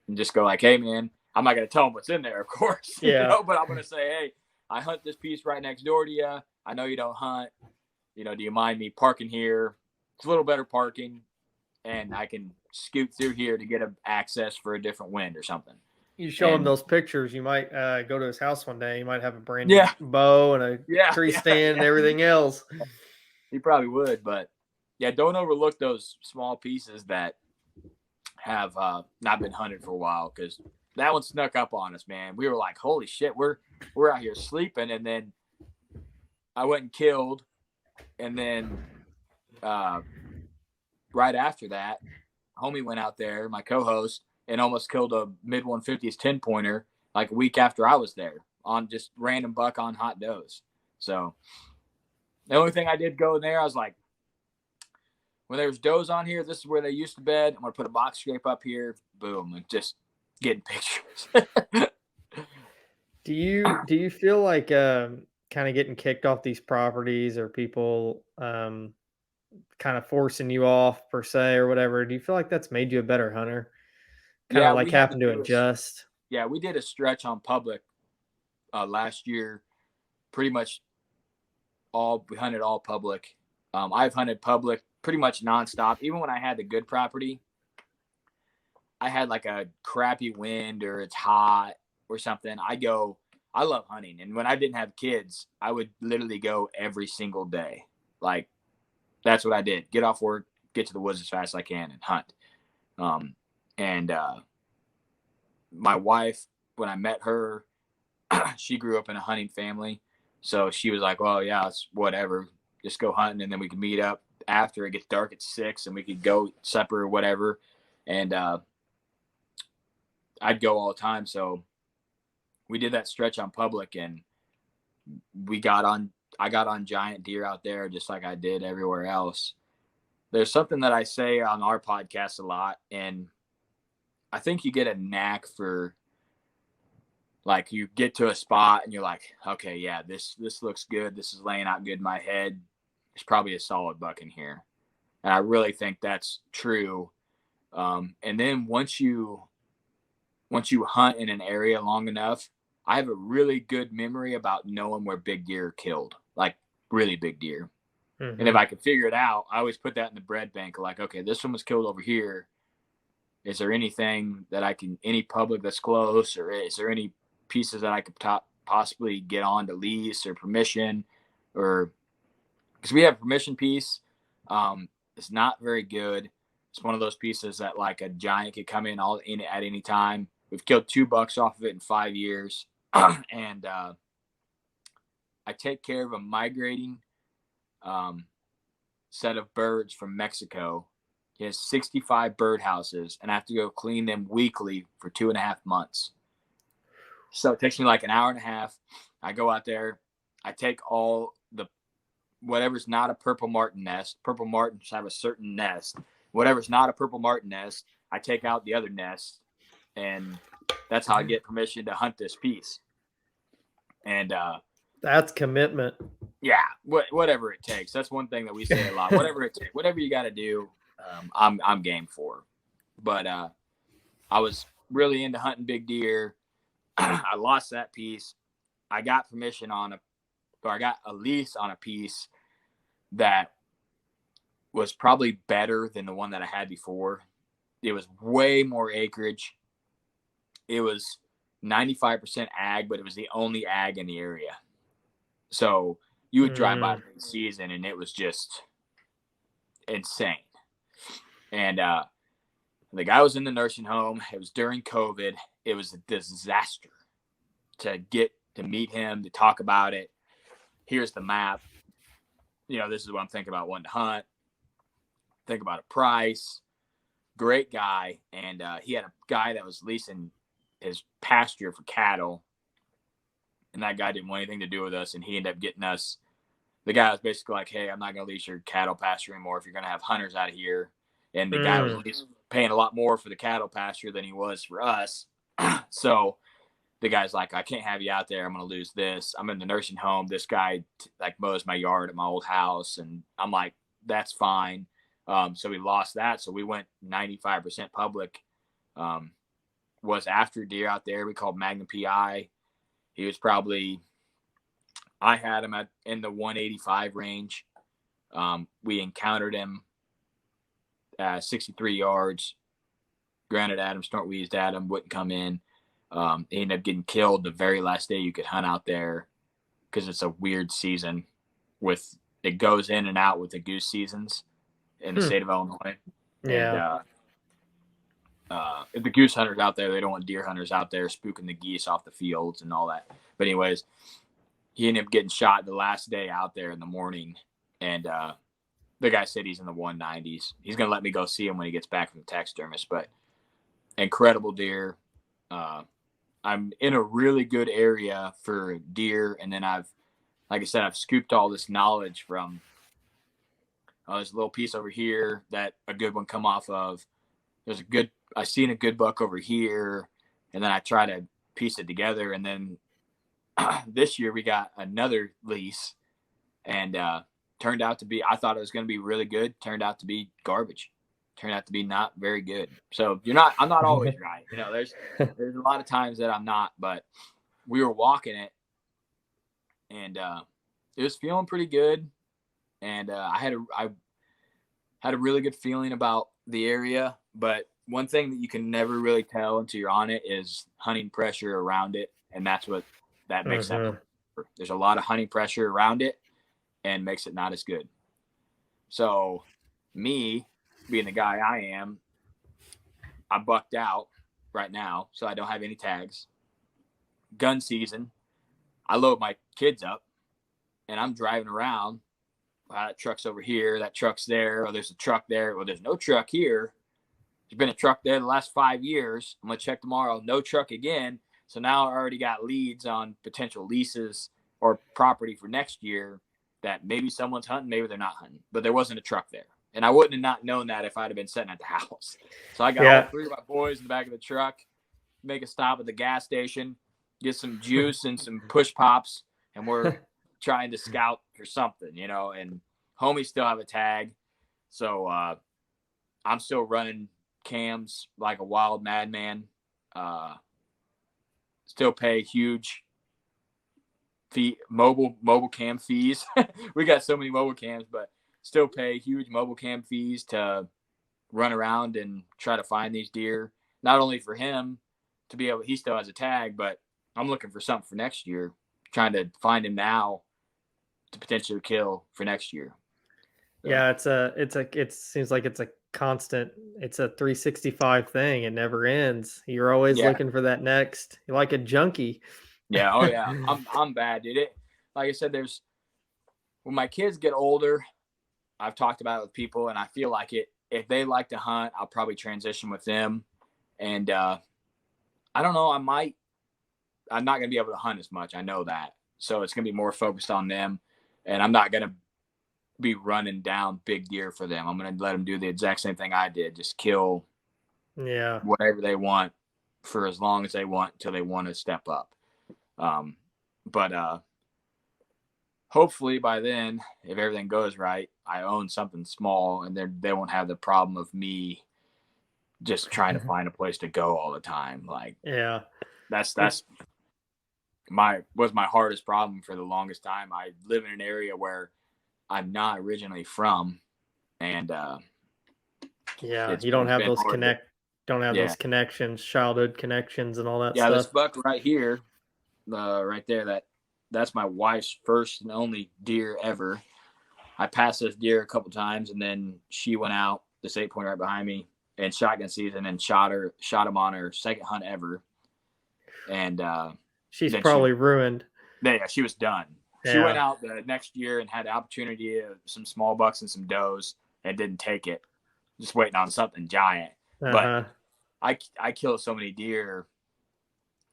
and just go like, hey man, I'm not going to tell him what's in there, of course, but I'm going to say, hey, I hunt this piece right next door to you. I know you don't hunt, do you mind me parking here? It's a little better parking, and I can scoot through here to get access for a different wind or something. You show him those pictures. You might go to his house one day. You might have a brand new bow and a tree stand and everything else. He probably would, but don't overlook those small pieces that have not been hunted for a while, because that one snuck up on us, man. We were like, holy shit, we're out here sleeping. And then I went and killed. And then right after that, homie went out there, my co-host, and almost killed a mid 150s 10-pointer like a week after I was there on just random buck on hot does. So the only thing I did go in there, I was like, when there's does on here, this is where they used to bed. I'm going to put a box scrape up here. Boom. And just getting pictures. Do you feel like kind of getting kicked off these properties, or people kind of forcing you off per se or whatever? Do you feel like that's made you a better hunter? Kind of like having to adjust? Yeah, we did a stretch on public last year. Pretty much we hunted all public. I've hunted public pretty much nonstop. Even when I had the good property, I had like a crappy wind or it's hot or something. I love hunting. And when I didn't have kids, I would literally go every single day. Like, that's what I did. Get off work, get to the woods as fast as I can and hunt. My wife, when I met her, she grew up in a hunting family. So she was like, well, yeah, it's whatever. Just go hunting, and then we can meet up after it gets dark at 6, and we could go supper or whatever. And I'd go all the time. So we did that stretch on public, and I got on giant deer out there just like I did everywhere else. There's something that I say on our podcast a lot, and I think you get a knack for, like, you get to a spot and you're like, okay, yeah, this looks good. This is laying out good in my head. There's probably a solid buck in here. And I really think that's true. And then once you hunt in an area long enough, I have a really good memory about knowing where big deer are killed, like really big deer. Mm-hmm. And if I could figure it out, I always put that in the bread bank. Like, okay, this one was killed over here. Is there anything that any public that's close, or is there any pieces that I could possibly get on to lease or permission, or because we have a permission piece. It's not very good. It's one of those pieces that like a giant could come in at any time. We've killed 2 bucks off of it in 5 years. And I take care of a migrating set of birds from Mexico. He has 65 birdhouses, and I have to go clean them weekly for 2.5 months. So it takes me like an hour and a half. I go out there. I take all the whatever's not a purple martin nest. Purple martins have a certain nest. Whatever's not a purple martin nest, I take out the other nest, and that's how I get permission to hunt this piece. And that's commitment. Yeah, whatever it takes. That's one thing that we say a lot. Whatever it takes, whatever you got to do, I'm game for. But I was really into hunting big deer. I lost that piece. I got permission I got a lease on a piece that was probably better than the one that I had before. It was way more acreage. It was 95% ag, but it was the only ag in the area. So you would drive by the season, and it was just insane. And the guy was in the nursing home. It was during COVID. It was a disaster to get to meet him, to talk about it. Here's the map. This is what I'm thinking about wanting to hunt. Think about a price. Great guy. And he had a guy that was leasing his pasture for cattle. And that guy didn't want anything to do with us. And he ended up getting us. The guy was basically like, hey, I'm not going to lease your cattle pasture anymore if you're going to have hunters out of here. And the guy was paying a lot more for the cattle pasture than he was for us. So the guy's like, I can't have you out there. I'm going to lose this. I'm in the nursing home. This guy mows my yard at my old house. And I'm like, that's fine. So we lost that. So we went 95% public. Was after deer out there. We called Magnum PI. He was I had him in the 185 range. We encountered him 63 yards. Grounded at him, snort wheezed at him, wouldn't come in. He ended up getting killed the very last day you could hunt out there, because it's a weird season. It goes in and out with the goose seasons in the state of Illinois. Yeah. if the goose hunters out there, they don't want deer hunters out there spooking the geese off the fields and all that. But anyways, he ended up getting shot the last day out there in the morning, and the guy said he's in the 190s. He's gonna let me go see him when he gets back from the taxidermist. But incredible deer. I'm in a really good area for deer, and then like I said, I've scooped all this knowledge from there's a little piece over here that a good one come off of. I seen a good buck over here, and then I try to piece it together. And then this year we got another lease, and turned out to be, I thought it was going to be really good. Turned out to be garbage. Turned out to be not very good. So I'm not always right. There's a lot of times that I'm not, but we were walking it, and it was feeling pretty good. And I had a really good feeling about the area. But one thing that you can never really tell until you're on it is hunting pressure around it. And that makes that. There's a lot of hunting pressure around it and makes it not as good. So me being the guy I am, I bucked out right now. So I don't have any tags. Gun season, I load my kids up and I'm driving around. That truck's over here. That truck's there. Or there's a truck there. Well, there's no truck here. There's been a truck there the last 5 years. I'm going to check tomorrow. No truck again. So now I already got leads on potential leases or property for next year that maybe someone's hunting, maybe they're not hunting. But there wasn't a truck there. And I wouldn't have not known that if I'd have been sitting at the house. So I got all three of my boys in the back of the truck, make a stop at the gas station, get some juice and some push pops, and we're trying to scout for something, and homies still have a tag. So I'm still running cams like a wild madman. Still pay huge mobile cam fees. We got so many mobile cams, but still pay huge mobile cam fees to run around and try to find these deer. Not only for him to be able, he still has a tag, but I'm looking for something for next year, trying to find him now to potentially kill for next year. So. Yeah, it seems like it's a constant, it's a 365 thing. It never ends. You're always looking for that next. You're like a junkie. Yeah. Oh yeah. I'm bad, dude. Like I said, when my kids get older, I've talked about it with people, and I feel like if they like to hunt, I'll probably transition with them. And I don't know, I'm not going to be able to hunt as much. I know that. So it's going to be more focused on them, and I'm not going to be running down big deer for them. I'm going to let them do the exact same thing I did. Just kill whatever they want for as long as they want until they want to step up. But hopefully by then, if everything goes right, I own something small, and they won't have the problem of me just trying to find a place to go all the time. Like, that's was my hardest problem for the longest time. I live in an area where I'm not originally from, and you don't have those those connections, childhood connections, and all that stuff. Yeah, this buck right here, right there, that's my wife's first and only deer ever. I passed this deer a couple times, and then she went out, this 8-point right behind me, in shotgun season, and shot him on her second hunt ever. And she's probably ruined. Yeah, she was done. Yeah. She went out the next year and had the opportunity of some small bucks and some does, and didn't take it. Just waiting on something giant. But I kill so many deer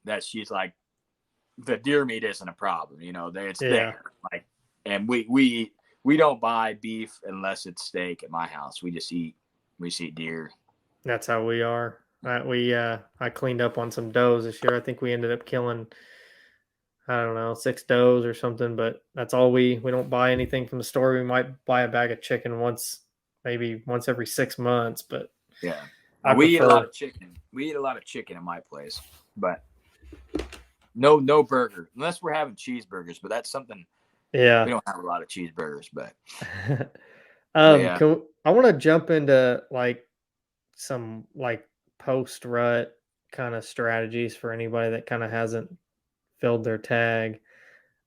that she's like, the deer meat isn't a problem, it's there. Like, and we don't buy beef unless it's steak at my house. We just eat deer. That's how we are. I cleaned up on some does this year. I think we ended up killing, I don't know, 6 does or something, but that's all we don't buy anything from the store. We might buy a bag of chicken maybe once every 6 months, but yeah. We eat a lot of chicken. We eat a lot of chicken in my place, but no burger, unless we're having cheeseburgers, but that's something. Yeah. We don't have a lot of cheeseburgers, but I want to jump into like some like post rut kind of strategies for anybody that kind of hasn't filled their tag.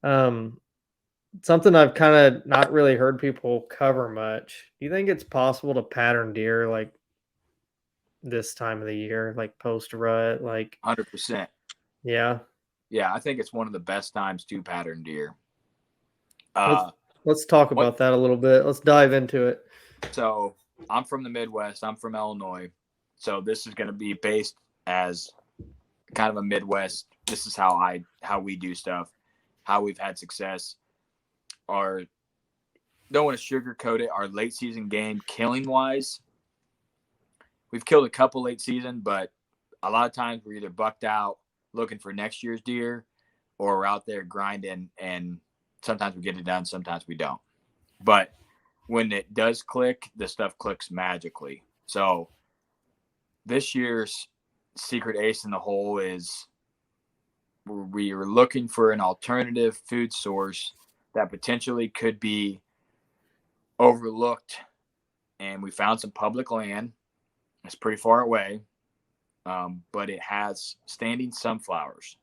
Something I've kind of not really heard people cover much. Do you think it's possible to pattern deer like this time of the year, like post rut, like 100%. yeah. Yeah, I think it's one of the best times to pattern deer. Let's talk about that a little bit. Let's dive into it. So I'm from the Midwest. I'm from Illinois. So this is going to be based as kind of a Midwest. This is how we do stuff, how we've had success. Don't want to sugarcoat it. Our late season game, killing wise, we've killed a couple late season, but a lot of times we're either bucked out looking for next year's deer, or we're out there grinding, and sometimes we get it done, sometimes we don't. But when it does click, the stuff clicks magically. So this year's secret ace in the hole is we are looking for an alternative food source that potentially could be overlooked. And we found some public land. It's pretty far away, but it has standing sunflowers.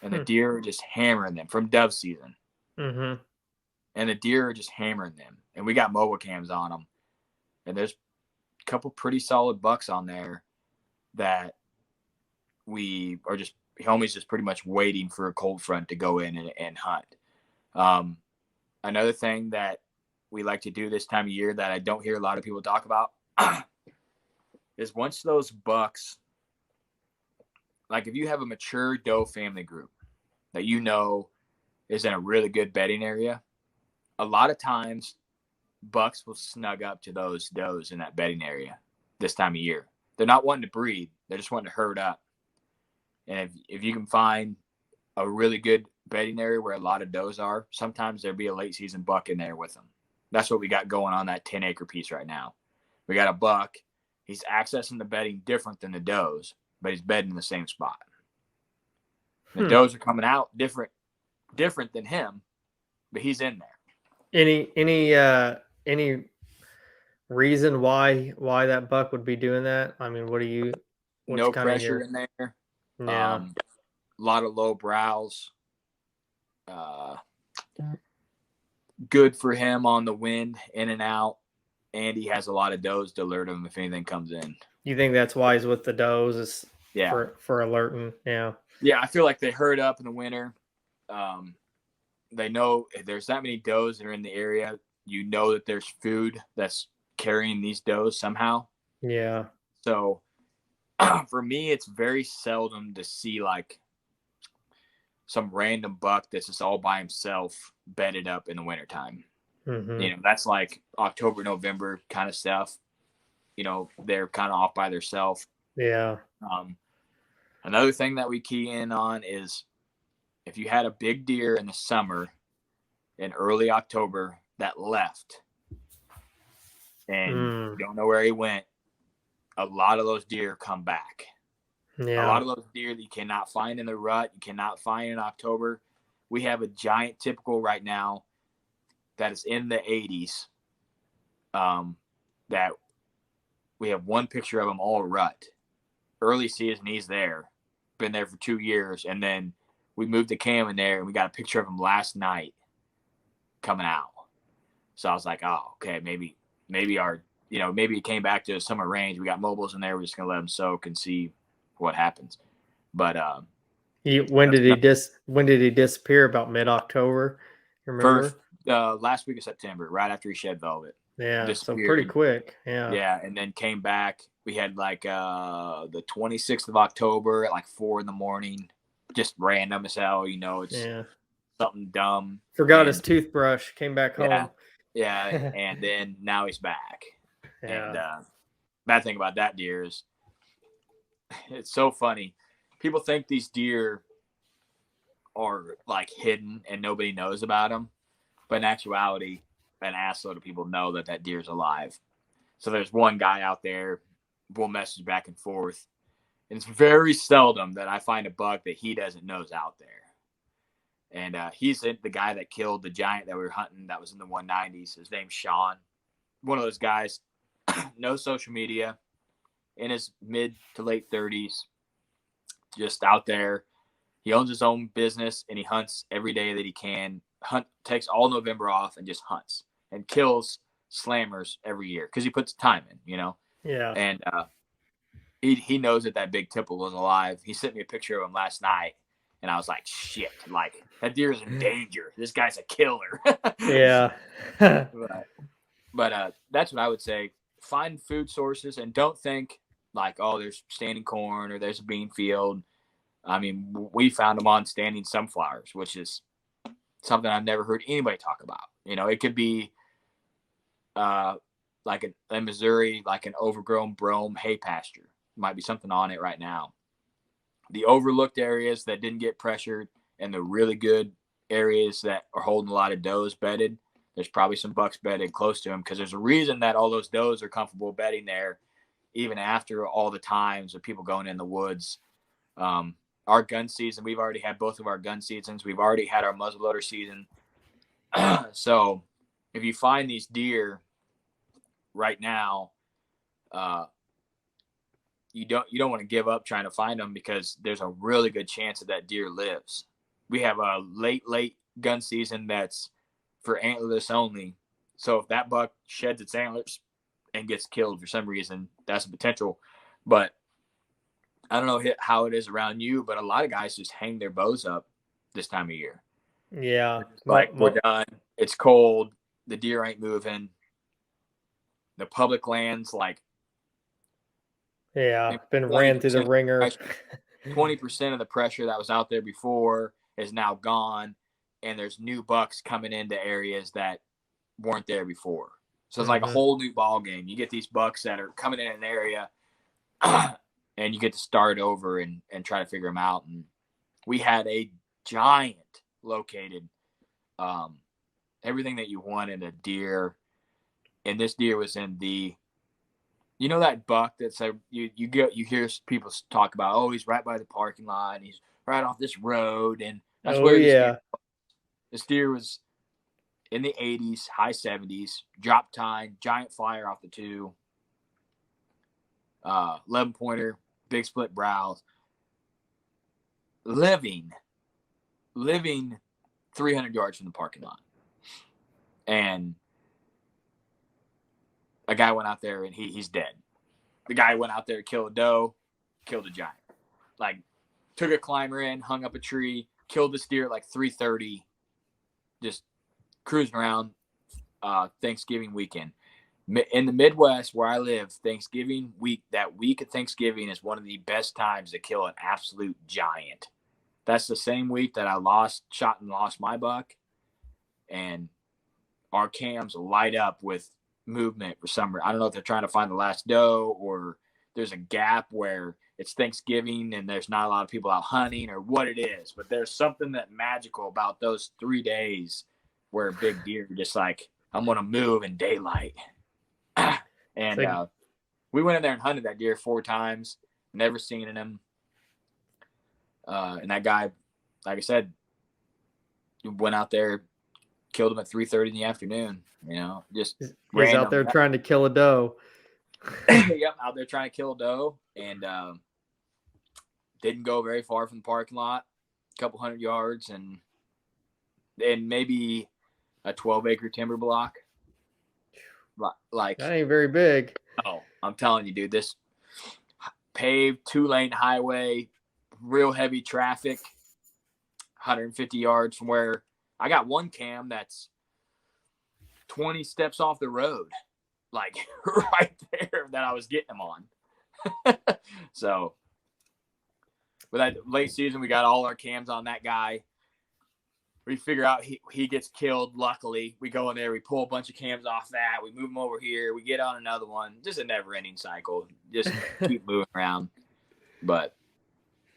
And the deer are just hammering them from dove season. Mm-hmm. And the deer are just hammering them. And we got mobile cams on them. And there's a couple pretty solid bucks on there that we are just, homies just pretty much waiting for a cold front to go in and hunt. Another thing that we like to do this time of year that I don't hear a lot of people talk about is once those bucks, like if you have a mature doe family group that you know is in a really good bedding area, a lot of times bucks will snug up to those does in that bedding area this time of year. They're not wanting to breed. They're just wanting to herd up. And if you can find a really good bedding area where a lot of does are, sometimes there'll be a late season buck in there with them. That's what we got going on that 10-acre piece right now. We got a buck. He's accessing the bedding different than the does, but he's bedding in the same spot. The does are coming out different than him, but he's in there. Any reason why that buck would be doing that? I mean, no pressure in there. Yeah. A lot of low brows. Good for him on the wind, in and out. And he has a lot of does to alert him if anything comes in. You think that's why he's with the does? Is for alerting? Yeah. Yeah, I feel like they herd up in the winter. They know if there's that many does that are in the area, you know that there's food that's carrying these does somehow. Yeah. So for me, it's very seldom to see like some random buck that's just all by himself bedded up in the wintertime. Mm-hmm. You know, that's like October, November kind of stuff. You know, they're kind of off by themselves. Yeah. Another thing that we key in on is if you had a big deer in the summer in early October that left and you don't know where he went, a lot of those deer come back. Yeah. A lot of those deer that you cannot find in the rut, you cannot find in October. We have a giant typical right now that is in the 80s that we have one picture of him all rut. Early season, he's there. Been there for 2 years. And then we moved the cam in there and we got a picture of him last night coming out. So I was like, oh, okay, maybe maybe he came back to a summer range. We got mobiles in there. We're just going to let him soak and see what happens. But when did he disappear? About mid-October? Remember? Last week of September, right after he shed velvet. Yeah, so pretty quick. Yeah, and then came back. We had like the 26th of October at like 4 a.m, just random as hell. You know, it's something dumb. Forgot his toothbrush. Came back home. Yeah, and then now he's back. Yeah. And bad thing about that deer is it's so funny. People think these deer are like hidden and nobody knows about them, but in actuality, an assload of people know that deer's alive. So there's one guy out there, we'll message back and forth, and it's very seldom that I find a buck that he doesn't know is out there. And he's the guy that killed the giant that we were hunting that was in the 190s. His name's Sean. One of those guys, no social media, in his mid to late 30s, just out there. He owns his own business, and he hunts every day that he can. Takes all November off and just hunts and kills slammers every year because he puts time in, you know? Yeah. And he knows that big tipple was alive. He sent me a picture of him last night, and I was like, shit, like that deer is in danger. This guy's a killer. Yeah. but that's what I would say. Find food sources and don't think like, oh, there's standing corn or there's a bean field. I mean, we found them on standing sunflowers, which is something I've never heard anybody talk about. You know, it could be like in Missouri, like an overgrown brome hay pasture. Might be something on it right now. The overlooked areas that didn't get pressured and the really good areas that are holding a lot of does bedded, there's probably some bucks bedded close to them because there's a reason that all those does are comfortable bedding there, even after all the times of people going in the woods. Our gun season, we've already had both of our gun seasons. We've already had our muzzleloader season. So if you find these deer right now, you don't want to give up trying to find them because there's a really good chance that deer lives. We have a late gun season that's for antlerless only. So if that buck sheds its antlers and gets killed for some reason, that's a potential. But I don't know how it is around you, but a lot of guys just hang their bows up this time of year. Yeah. Like, we're done. It's cold. The deer ain't moving. The public lands, like, yeah, been ran through the ringer. 20% of the pressure that was out there before is now gone, and there's new bucks coming into areas that weren't there before. So it's like a whole new ball game. You get these bucks that are coming in an area, and you get to start over and try to figure them out. And we had a giant located, everything that you wanted, a deer, and this deer was in the, you know, that buck that said you hear people talk about, oh, he's right by the parking lot and he's right off this road, and that's where this deer was in the 80s, high 70s, drop tine, giant flyer off the 2, 11 pointer, big split brows, living 300 yards from the parking lot. And a guy went out there and he's dead. The guy went out there to kill a doe, killed a giant. Like, took a climber in, hung up a tree, killed this deer at like 3:30, just cruising around Thanksgiving weekend. In the Midwest where I live, Thanksgiving week, that week of Thanksgiving is one of the best times to kill an absolute giant. That's the same week that I shot and lost my buck. And our cams light up with movement for some reason. I don't know if they're trying to find the last doe or there's a gap where it's Thanksgiving and there's not a lot of people out hunting or what it is. But there's something that magical about those 3 days where a big deer just like, I'm going to move in daylight. And we went in there and hunted that deer 4 times, never seen him. And that guy, like I said, went out there, killed him at 3:30 in the afternoon. You know, just he's out there trying to kill a doe. Yep, out there trying to kill a doe, and didn't go very far from the parking lot, a couple hundred yards, and maybe a 12-acre timber block. Like, that ain't very big. Oh, I'm telling you, dude, this paved 2-lane highway, real heavy traffic, 150 yards from where I got one cam that's 20 steps off the road, like right there that I was getting them on. So with that late season, we got all our cams on that guy. We figure out he gets killed. Luckily, we go in there, we pull a bunch of cams off that. We move them over here. We get on another one. Just a never-ending cycle. Just keep moving around. But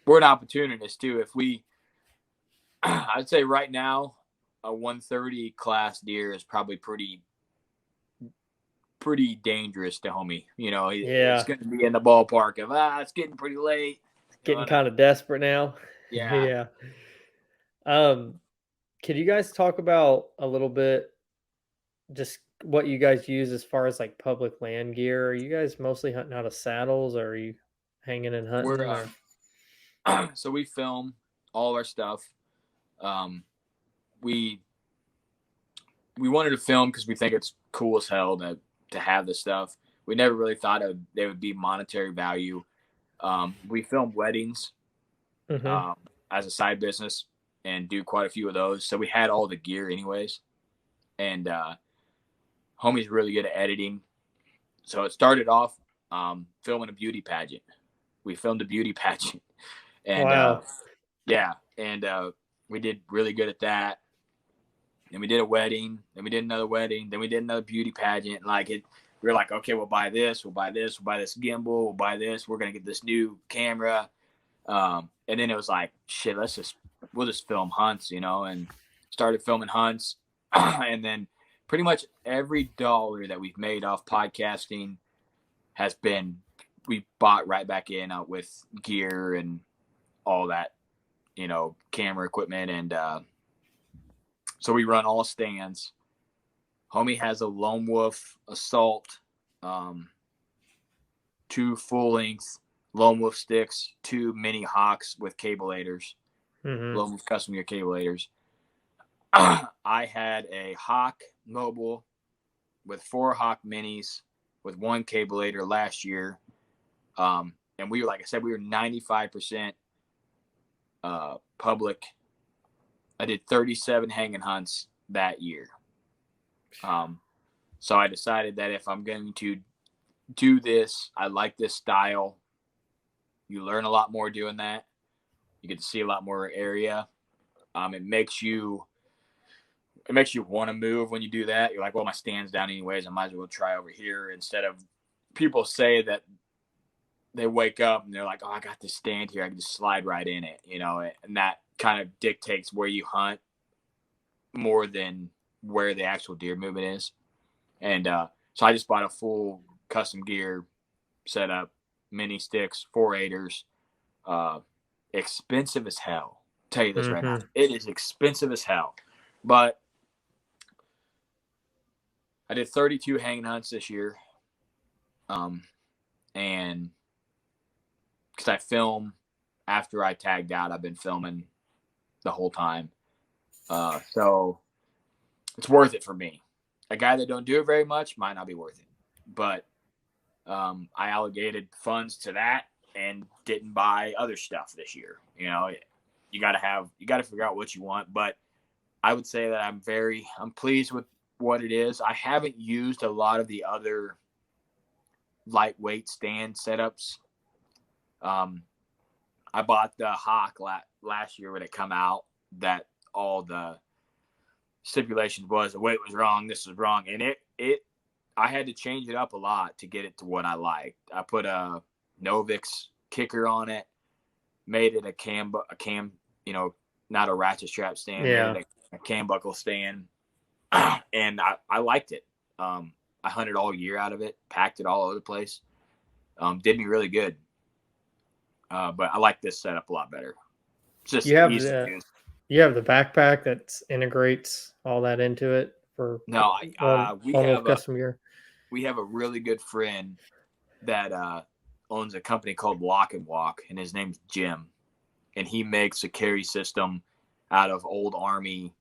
we're an opportunist too. If we, I'd say right now, a 130 class deer is probably pretty dangerous to homie. You know, it's going to be in the ballpark of it's getting pretty late. Getting kind of desperate now. Yeah. Could you guys talk about a little bit just what you guys use as far as like public land gear? Are you guys mostly hunting out of saddles, or are you hanging and hunting? So we film all of our stuff. We wanted to film because we think it's cool as hell to have this stuff. We never really thought there would be monetary value. We film weddings Mm-hmm. as a side business and do quite a few of those. So we had all the gear anyways. And homie's really good at editing. So it started off filming a beauty pageant. We filmed a beauty pageant. And Wow. yeah, and we did really good at that. Then we did a wedding. Then we did another wedding. Then we did another beauty pageant. Like it, we were like, okay, we'll buy this. We'll buy this. We'll buy this gimbal. We'll buy this. We're gonna get this new camera. And then it was like, shit, we'll just film hunts, and started filming hunts. And then pretty much every dollar that we've made off podcasting has been, we bought right back in with gear and all that, camera equipment. And so we run all stands. Homie has a Lone Wolf Assault, 2 full-length Lone Wolf sticks, 2 mini Hawks with cabelators, Lone Wolf custom gear cabelators. I had a Hawk Mobile with 4 Hawk Minis with 1 cabelator last year. And we were, like I said, we were 95% public. I did 37 hanging hunts that year. So I decided that if I'm going to do this, I like this style. You learn a lot more doing that. You get to see a lot more area. It makes you want to move when you do that. You're like, well, my stand's down anyways. I might as well try over here. Instead of, people say that they wake up and they're like, oh, I got this stand here. I can just slide right in it, and that kind of dictates where you hunt more than where the actual deer movement is. And so I just bought a full custom gear setup, mini sticks, 4-8ers, expensive as hell. I'll tell you this right now. It is expensive as hell. But I did 32 hanging hunts this year. And because I film after I tagged out, I've been filming the whole time. So it's worth it for me. A guy that don't do it very much might not be worth it. But I allocated funds to that and didn't buy other stuff this year. You got to figure out what you want. But I would say that I'm pleased with what it is. I haven't used a lot of the other lightweight stand setups. I bought the Hawk last year when it come out, that all the stipulations was the weight was wrong, this was wrong, and I had to change it up a lot to get it to what I liked. I put a Novix kicker on it, made it a cam, not a ratchet strap stand, made it a cam buckle stand, and I liked it. I hunted all year out of it, packed it all over the place. Did me really good. But I like this setup a lot better. It's just easy to use. You have the backpack that integrates all that into it for we have custom gear. We have a really good friend that owns a company called Lock and Walk, and his name's Jim, and he makes a carry system out of old Army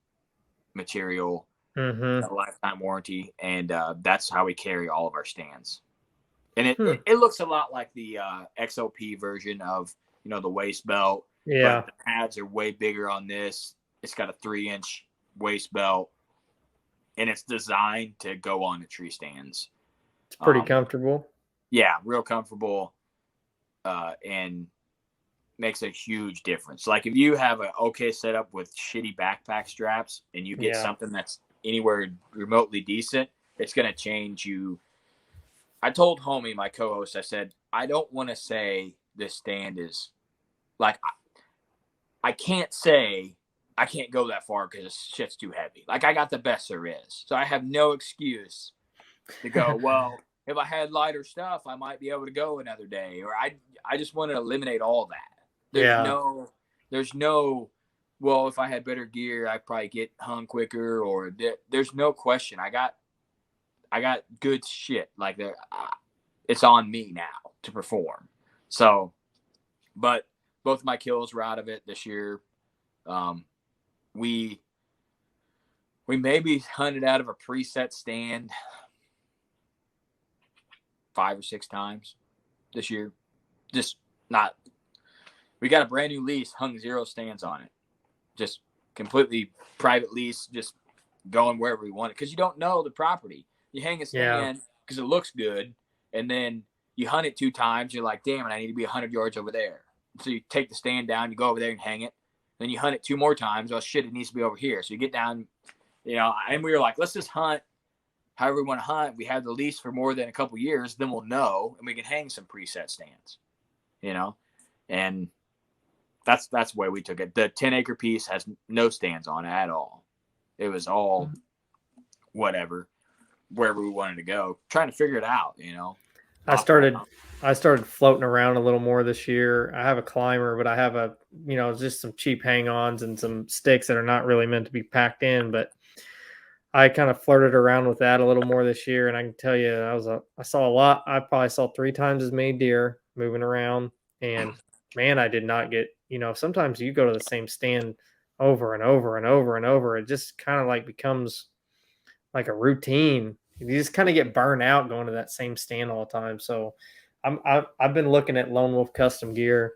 material, a lifetime warranty, and that's how we carry all of our stands. And it looks a lot like the XOP version of the waist belt. Yeah, but the pads are way bigger on this. It's got a 3-inch waist belt, and it's designed to go on the tree stands. It's pretty comfortable. Yeah, real comfortable, and makes a huge difference. Like if you have an okay setup with shitty backpack straps and you get something that's anywhere remotely decent, it's going to change you. I told homie, my co-host, I said, I don't want to say this stand is like, I can't say I can't go that far because this shit's too heavy. Like I got the best there is. So I have no excuse to go, well, if I had lighter stuff, I might be able to go another day. Or I just want to eliminate all that. There's no, well, if I had better gear, I'd probably get hung quicker, or there's no question. I got good shit. Like it's on me now to perform. So, but both my kills were out of it this year. We maybe hunted out of a preset stand 5 or 6 times this year. Just we got a brand new lease, hung 0 stands on it. Just completely private lease, just going wherever we want it. Because you don't know the property. You hang a stand because it looks good, and then you hunt it 2 times. You're like, damn it, I need to be 100 yards over there. So you take the stand down, you go over there and hang it. Then you hunt it 2 more times. Oh, shit, it needs to be over here. So you get down, and we were like, let's just hunt however we want to hunt. We have the lease for more than a couple years, then we'll know, and we can hang some preset stands, and that's the way we took it. The 10-acre piece has no stands on it at all. It was all whatever, wherever we wanted to go, trying to figure it out, I started floating around a little more this year. I have a climber, but I have just some cheap hang-ons and some sticks that are not really meant to be packed in, but I kind of flirted around with that a little more this year, and I can tell you, I saw a lot. I probably saw 3 times as many deer moving around, and man, I did not get. Sometimes you go to the same stand over and over and over and over. It just kind of like becomes like a routine. You just kind of get burned out going to that same stand all the time. So, I've been looking at Lone Wolf custom gear.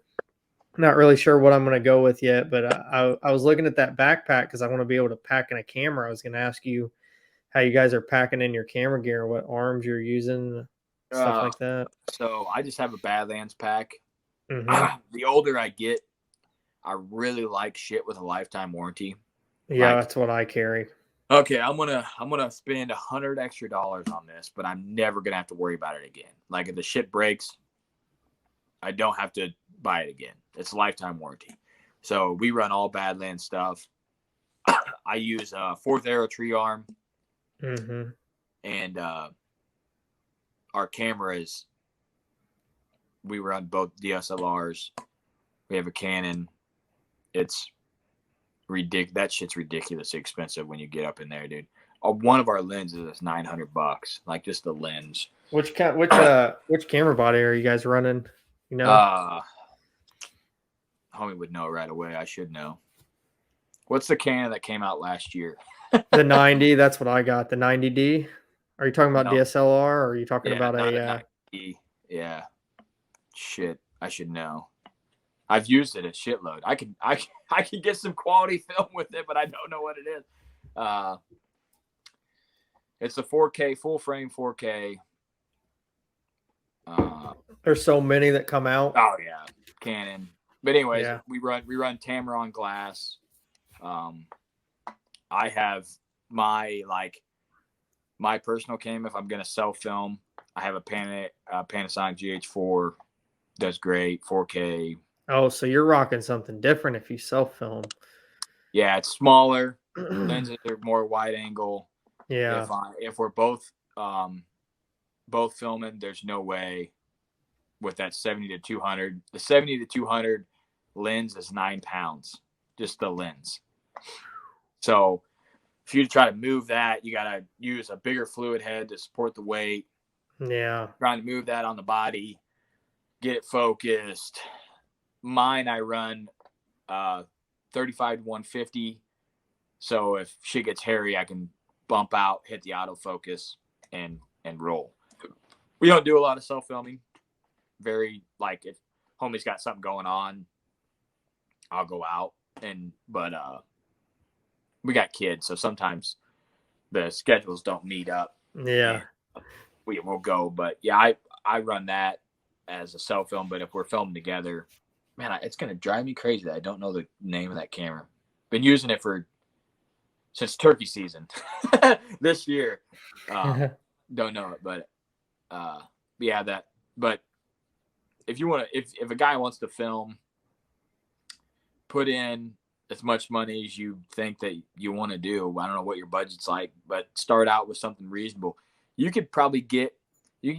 Not really sure what I'm going to go with yet, but I was looking at that backpack because I want to be able to pack in a camera. I was going to ask you how you guys are packing in your camera gear, what arms you're using, stuff like that. So I just have a Badlands pack. Mm-hmm. The older I get, I really like shit with a lifetime warranty. Yeah, that's what I carry. Okay, I'm gonna spend $100 extra on this, but I'm never gonna have to worry about it again. Like if the shit breaks, I don't have to buy it again. It's a lifetime warranty. So we run all Badlands stuff. I use a 4th Arrow tree arm. Mm-hmm. And our cameras, we run both DSLRs. We have a Canon. It's ridiculous. That shit's ridiculously expensive when you get up in there, dude. One of our lenses is $900, like just the lens. Which camera body are you guys running? Homie would know right away. I should know. What's the Canon that came out last year? The 90. That's what I got. The 90D. Are you talking about No. DSLR, or are you talking about a 90D? Yeah. Shit, I should know. I've used it a shitload. I can get some quality film with it, but I don't know what it is. It's a 4K, full frame 4K. There's so many that come out. Oh yeah, Canon. But anyways, we run Tamron glass. I have my personal cam. If I'm gonna self film, I have a Panasonic GH4. Does great 4K. Oh, so you're rocking something different if you self film. Yeah, it's smaller. Lenses are more wide angle. Yeah. If we're both filming, there's no way with that 70 to 200. The 70 to 200 lens is 9 pounds, just the lens. So if you try to move that, you got to use a bigger fluid head to support the weight. Yeah. Trying to move that on the body, get it focused. Mine, I run 35 to 150. So if shit gets hairy, I can bump out, hit the autofocus, and roll. We don't do a lot of self-filming. Very, if homie's got something going on, I'll go out. But we got kids, so sometimes the schedules don't meet up. Yeah. We'll go. But yeah, I run that as a self-film. But if we're filming together, man, it's going to drive me crazy that I don't know the name of that camera. Been using it since turkey season this year. Don't know it, but yeah, that. But if you want to, if a guy wants to film, put in as much money as you think that you want to do. I don't know what your budget's like, but start out with something reasonable. You can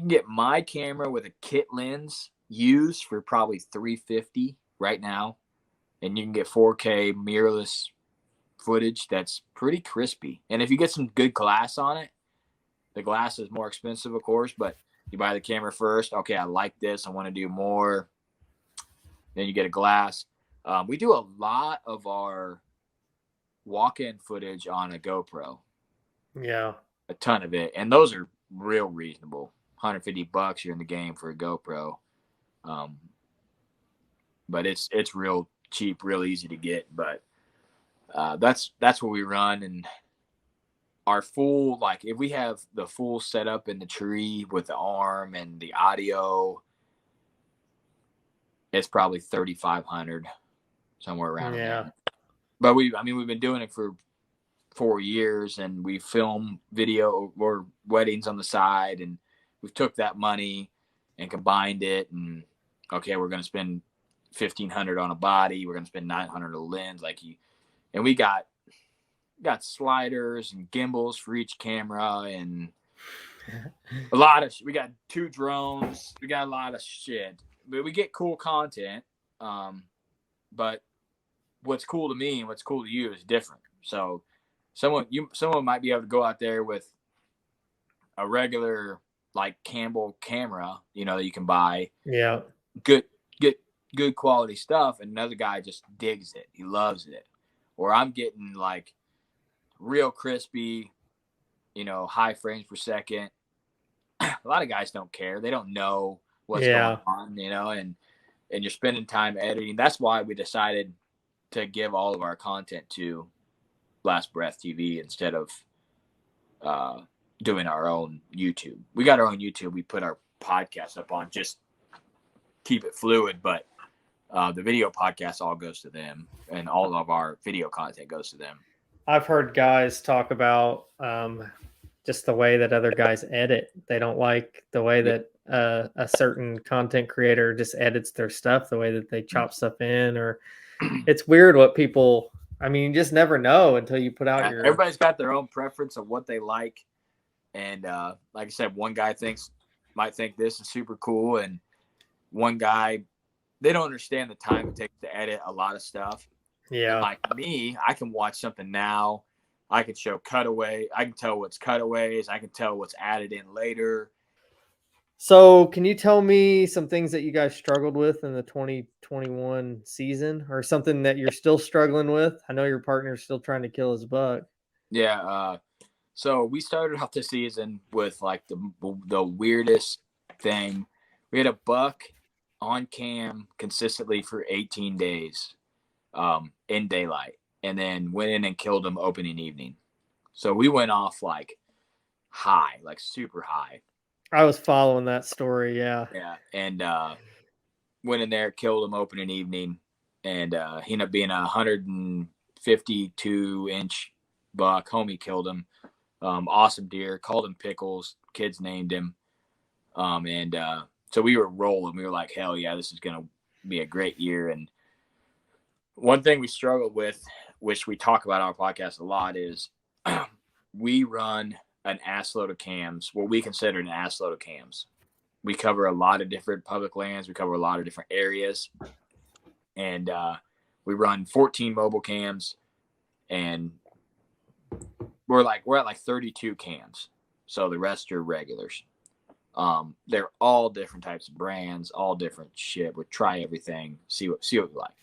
get my camera with a kit lens used for probably $350 right now, and you can get 4K mirrorless footage that's pretty crispy. And if you get some good glass on it, the glass is more expensive, of course, but you buy the camera first. Okay, I like this. I want to do more. Then you get a glass. We do a lot of our walk-in footage on a GoPro. Yeah. A ton of it. And those are real reasonable. $150, you're in the game for a GoPro. but it's real cheap, real easy to get. But that's what we run. And our full, like if we have the full setup in the tree with the arm and the audio, it's probably 3,500, somewhere around there. But we've been doing it for 4 years, and we film video or weddings on the side, and we've took that money and combined it, and okay, we're going to spend 1,500 on a body, we're going to spend 900 on a lens, and we got sliders and gimbals for each camera, and we got 2 drones, we got a lot of shit, but we get cool content. But what's cool to me and what's cool to you is different. So someone might be able to go out there with a regular like Campbell camera, that you can buy. Yeah. Get good quality stuff, and another guy just digs it. He loves it. Or I'm getting like real crispy, high frames per second. A lot of guys don't care. They don't know what's going on, and you're spending time editing. That's why we decided to give all of our content to Last Breath TV instead of doing our own YouTube. We got our own YouTube. We put our podcast up on, just keep it fluid, but the video podcast all goes to them, and all of our video content goes to them. I've heard guys talk about just the way that other guys edit. They don't like the way that a certain content creator just edits their stuff, the way that they chop stuff in, or it's weird what people, you just never know until you put out your... Everybody's got their own preference of what they like. And like I said, one guy might think this is super cool, and one guy, they don't understand the time it takes to edit a lot of stuff. Yeah. And like me, I can watch something now. I can show cutaway. I can tell what's cutaways. I can tell what's added in later. So can you tell me some things that you guys struggled with in the 2021 season, or something that you're still struggling with? I know your partner's still trying to kill his buck. Yeah. So we started off the season with like the weirdest thing. We had a buck on cam consistently for 18 days in daylight, and then went in and killed him opening evening. So we went off like high, like super high. I was following that story. Yeah. Yeah. And went in there, killed him opening evening, and he ended up being a 152-inch buck. Homie killed him. Awesome deer. Called him Pickles. Kids named him. So we were rolling. We were like, hell yeah, this is going to be a great year. And one thing we struggled with, which we talk about on our podcast a lot, is we run an ass load of cams, what we consider an ass load of cams. We cover a lot of different public lands. We cover a lot of different areas. And we run 14 mobile cams, and we're at like 32 cams. So the rest are regulars. They're all different types of brands, all different shit. We try everything, see what we like.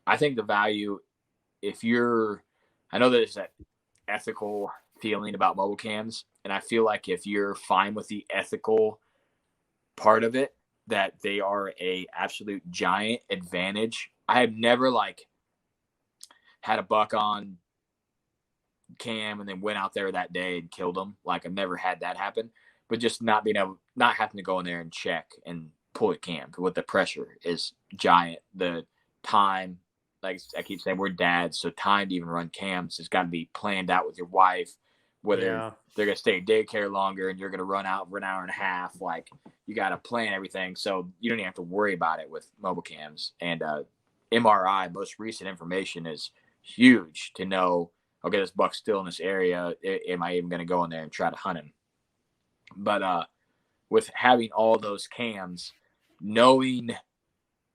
I think the value, I know there's that ethical feeling about mobile cams, and I feel like if you're fine with the ethical part of it, that they are a absolute giant advantage. I have never had a buck on cam and then went out there that day and killed them. Like, I've never had that happen, but just not having to go in there and check and pull a cam with the pressure is giant. The time, like I keep saying, we're dads, so time to even run cams has got to be planned out with your wife, whether they're going to stay at daycare longer and you're going to run out for an hour and a half. Like, you got to plan everything, so you don't even have to worry about it with mobile cams. And MRI, most recent information, is huge to know, okay, this buck's still in this area. Am I even going to go in there and try to hunt him? But with having all those cams, knowing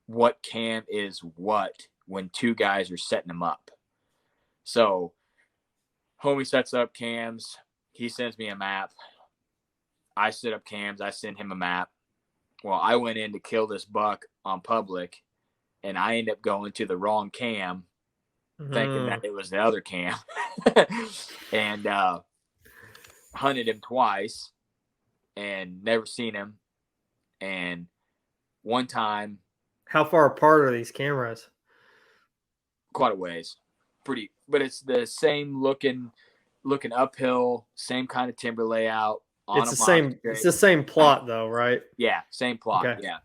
what cam is what when two guys are setting them up. So homie sets up cams. He sends me a map. I set up cams. I send him a map. Well, I went in to kill this buck on public, and I end up going to the wrong cam, thinking that it was the other cam, and hunted him twice and never seen him. And one time, How far apart are these cameras? Quite a ways. But it's the same looking uphill, same kind of timber layout on It's a the same. monastery. It's the same plot, though, right? Yeah, same plot. Okay. Yeah,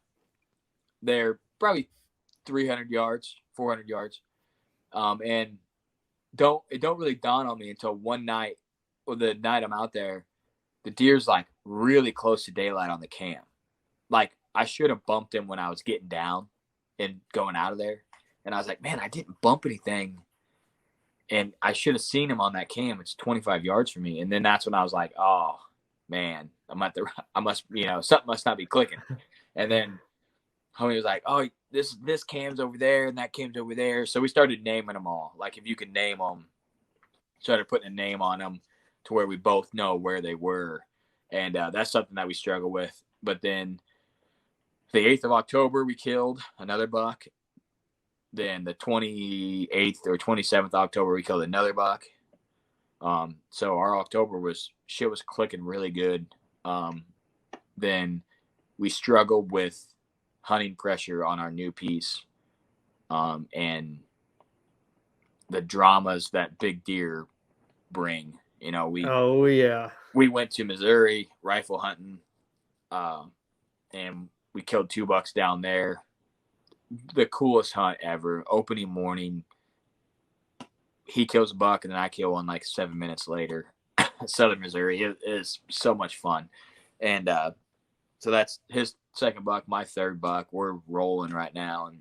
they're probably 300 yards, 400 yards, and it don't really dawn on me until one night, or the night I'm out there, the deer's like really close to daylight on the cam. Like I should have bumped him when I was getting down and going out of there, and I was like, man, I didn't bump anything. And I should have seen him on that cam. It's 25 yards from me. And then that's when I was like, oh, man, something must not be clicking. And then homie was like, oh, this cam's over there and that cam's over there. So we started naming them all. Like if you could name them, started putting a name on them to where we both know where they were. And that's something that we struggle with. But then the 8th of October, we killed another buck. Then the 28th or 27th October, we killed another buck. So our October was clicking really good. Then we struggled with hunting pressure on our new piece, and the dramas that big deer bring. You know, we went to Missouri rifle hunting, and we killed 2 bucks down there. The coolest hunt ever. Opening morning, he kills a buck and then I kill one like 7 minutes later. Southern Missouri. It is so much fun. And so that's his second buck, my third buck. We're rolling right now. And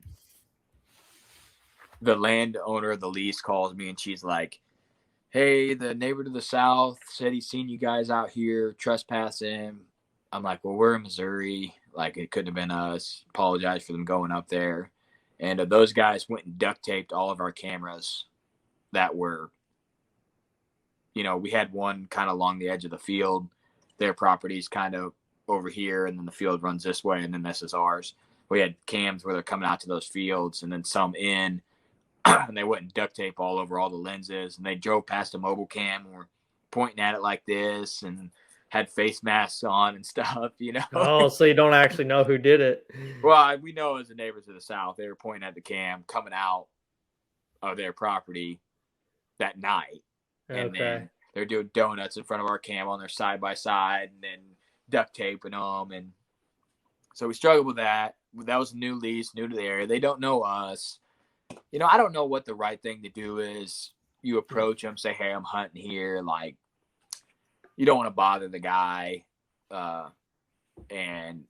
the landowner of the lease calls me and she's like, hey, the neighbor to the south said he's seen you guys out here trespassing. I'm like, well, we're in Missouri. Like, it couldn't have been us. Apologize for them going up there. And those guys went and duct taped all of our cameras that were, you know, we had one kind of along the edge of the field. Their property's kind of over here, and then the field runs this way, and then this is ours. We had cams where they're coming out to those fields, and then some in, and they went and duct tape all over all the lenses, and they drove past a mobile cam and were pointing at it like this, and had face masks on and stuff, you know. Oh, so you don't actually know who did it. Well, we know as the neighbors to the south, they were pointing at the cam coming out of their property that night. And then they're doing donuts in front of our cam on their side by side and then duct taping them. And so we struggled with that. That was a new lease, new to the area. They don't know us. You know, I don't know what the right thing to do is. You approach them, say, hey, I'm hunting here. Like, you don't want to bother the guy. And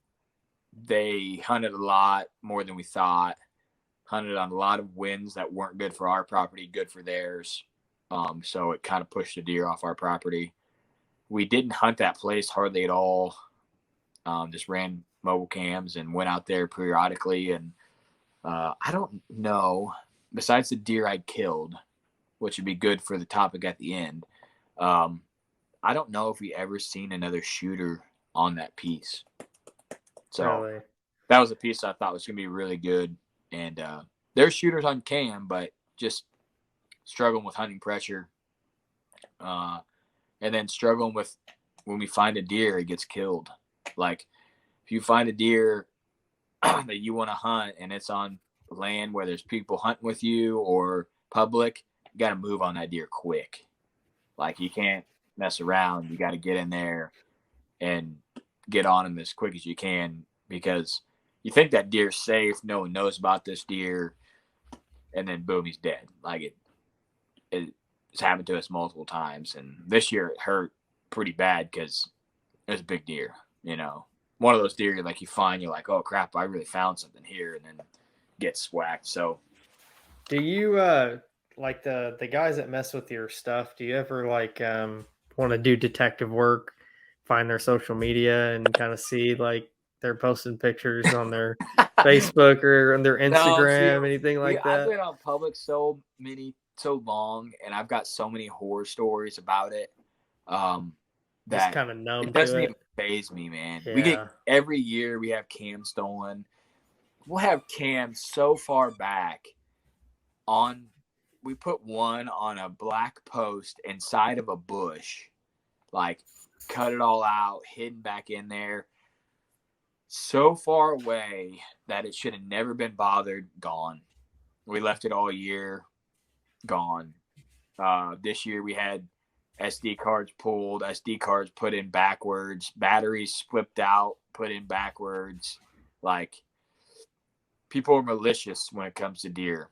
they hunted a lot more than we thought. Hunted on a lot of winds that weren't good for our property, good for theirs. So it kind of pushed the deer off our property. We didn't hunt that place hardly at all. Just ran mobile cams and went out there periodically. And I don't know, besides the deer I killed, which would be good for the topic at the end, I don't know if we ever seen another shooter on that piece. So really? That was a piece I thought was going to be really good. And there's shooters on cam, but just struggling with hunting pressure. And then struggling with when we find a deer, it gets killed. Like if you find a deer that you want to hunt and it's on land where there's people hunting with you or public, you got to move on that deer quick. Like you can't mess around. You got to get in there and get on him as quick as you can, because you think that deer's safe. No one knows about this deer. And then boom, he's dead. Like it's happened to us multiple times. And this year it hurt pretty bad because it was a big deer, you know, one of those deer like you find, you're like, oh crap, I really found something here, and then gets whacked. So do you like the guys that mess with your stuff, do you ever like want to do detective work, find their social media and kind of see like they're posting pictures on their Facebook or on their Instagram, anything like that? I've been on public so long, and I've got so many horror stories about it. That kind of numb. It doesn't even faze me, man. Yeah. We get every year we have cams stolen. We'll have cams so far back on. We put one on a black post inside of a bush, like cut it all out, hidden back in there. so far away that it should have never been bothered, gone. We left it all year, gone. This year we had SD cards pulled, SD cards put in backwards, batteries flipped out, put in backwards. Like, people are malicious when it comes to deer.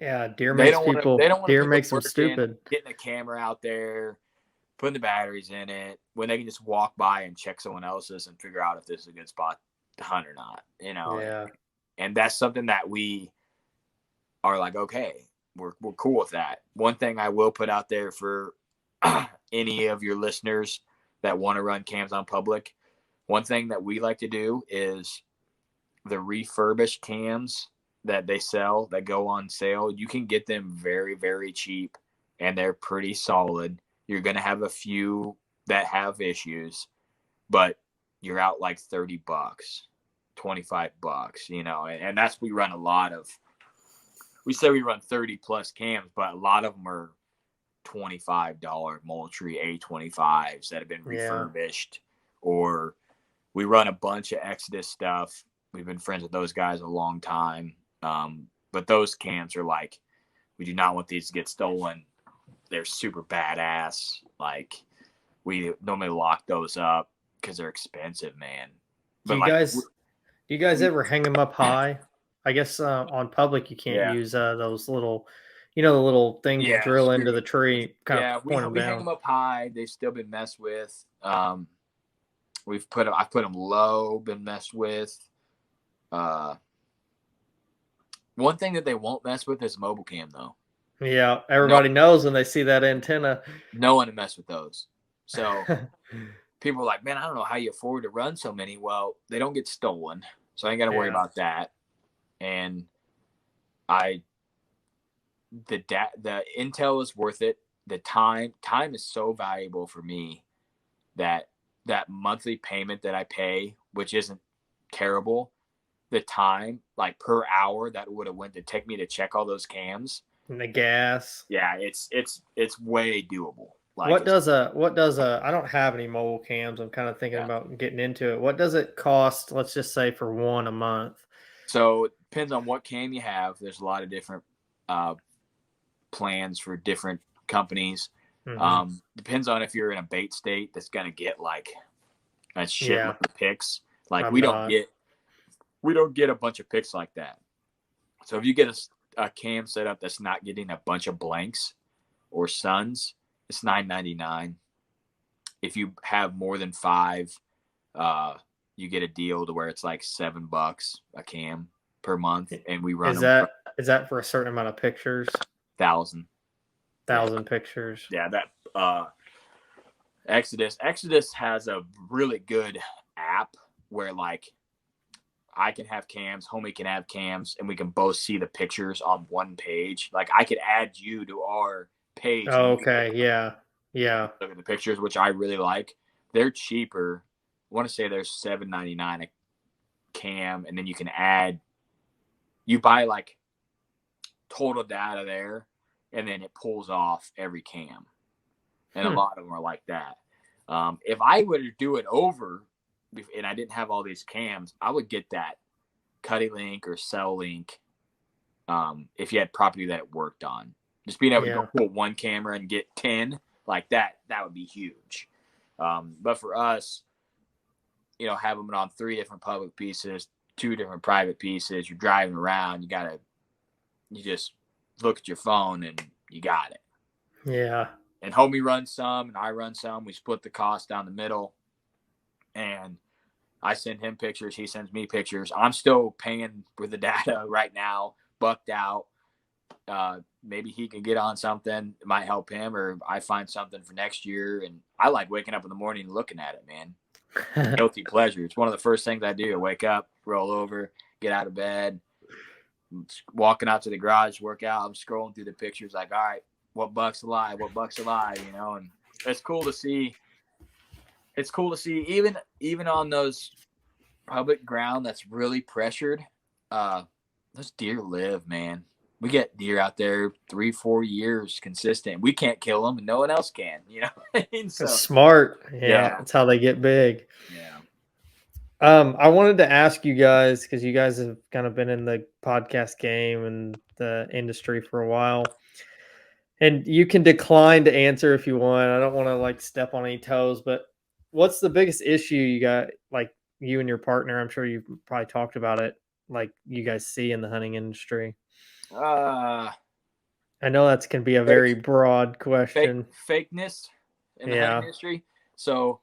Yeah, deer They makes don't want to. people. They don't want Deer to put makes the them work stupid. in, getting a camera out there, putting the batteries in it, when they can just walk by and check someone else's and figure out if this is a good spot to hunt or not. Yeah. And that's something that we are like, okay, we're cool with that. One thing I will put out there for any of your listeners that want to run cams on public, one thing that we like to do is the refurbished cams that they sell, that go on sale. You can get them very, very cheap, and they're pretty solid. You're going to have a few that have issues, but you're out like $30, $25, and that's, we run a lot of, we say we run 30 plus cams, but a lot of them are $25 Moultrie A25s that have been refurbished, or we run a bunch of Exodus stuff. We've been friends with those guys a long time. But those cams are like, we do not want these to get stolen. They're super badass. Like, we normally lock those up because they're expensive, man. But do you guys ever hang them up high? I guess on public you can't use those little, the little things you drill into the tree, kind of point them we down. hang them up high. They've still been messed with. I've put them low, been messed with. One thing that they won't mess with is mobile cam, though. Yeah, everybody knows when they see that antenna. No one to mess with those. So people are like, man, I don't know how you afford to run so many. Well, they don't get stolen, so I ain't got to worry about that. And the intel is worth it. The time is so valuable for me that monthly payment that I pay, which isn't terrible, the time, like per hour, that would have went to take me to check all those cams and the gas. Yeah, it's way doable. Like, what does a I don't have any mobile cams. I'm kind of thinking about getting into it. What does it cost, let's just say, for one a month? So it depends on what cam you have. There's a lot of different plans for different companies. Mm-hmm. Depends on if you're in a bait state that's gonna get like a shit of picks. Like, we don't get a bunch of picks like that. So if you get a cam set up that's not getting a bunch of blanks or suns, it's $9.99. If you have more than 5, you get a deal to where it's like $7 a cam per month, and we run. Is that for a certain amount of pictures? 1,000 pictures. Yeah, that Exodus has a really good app where, like, I can have cams, homie can have cams, and we can both see the pictures on one page. Like, I could add you to our page. Oh, okay. Yeah. Look at the pictures, which I really like. They're cheaper. I want to say there's $7.99 a cam, and then you can add. You buy like total data there, and then it pulls off every cam, and a lot of them are like that. If I were to do it over, and I didn't have all these cams, I would get that Cuddy Link or Cell Link. If you had property that it worked on, just being able to go pull one camera and get 10 like that would be huge. But for us, having it on 3 different public pieces, 2 different private pieces, you're driving around, you just look at your phone and you got it. Yeah. And homie runs some and I run some. We split the cost down the middle, and I send him pictures. He sends me pictures. I'm still paying for the data right now, bucked out. Maybe he can get on something. It might help him, or I find something for next year. And I like waking up in the morning and looking at it, man. Guilty pleasure. It's one of the first things I do. I wake up, roll over, get out of bed, walking out to the garage, work out. I'm scrolling through the pictures like, all right, what buck's alive? And it's cool to see. It's cool to see even on those public ground that's really pressured, those deer live, man. We get deer out there 3-4 years consistent. We can't kill them, and no one else can. So, it's smart. Yeah, that's how they get big. Yeah. I wanted to ask you guys, because you guys have kind of been in the podcast game and the industry for a while, and you can decline to answer if you want. I don't want to like step on any toes, but what's the biggest issue you got, like you and your partner? I'm sure you've probably talked about it, like you guys see in the hunting industry. Uh, I know that can be a very broad question. fakeness in the hunting Yeah. industry. So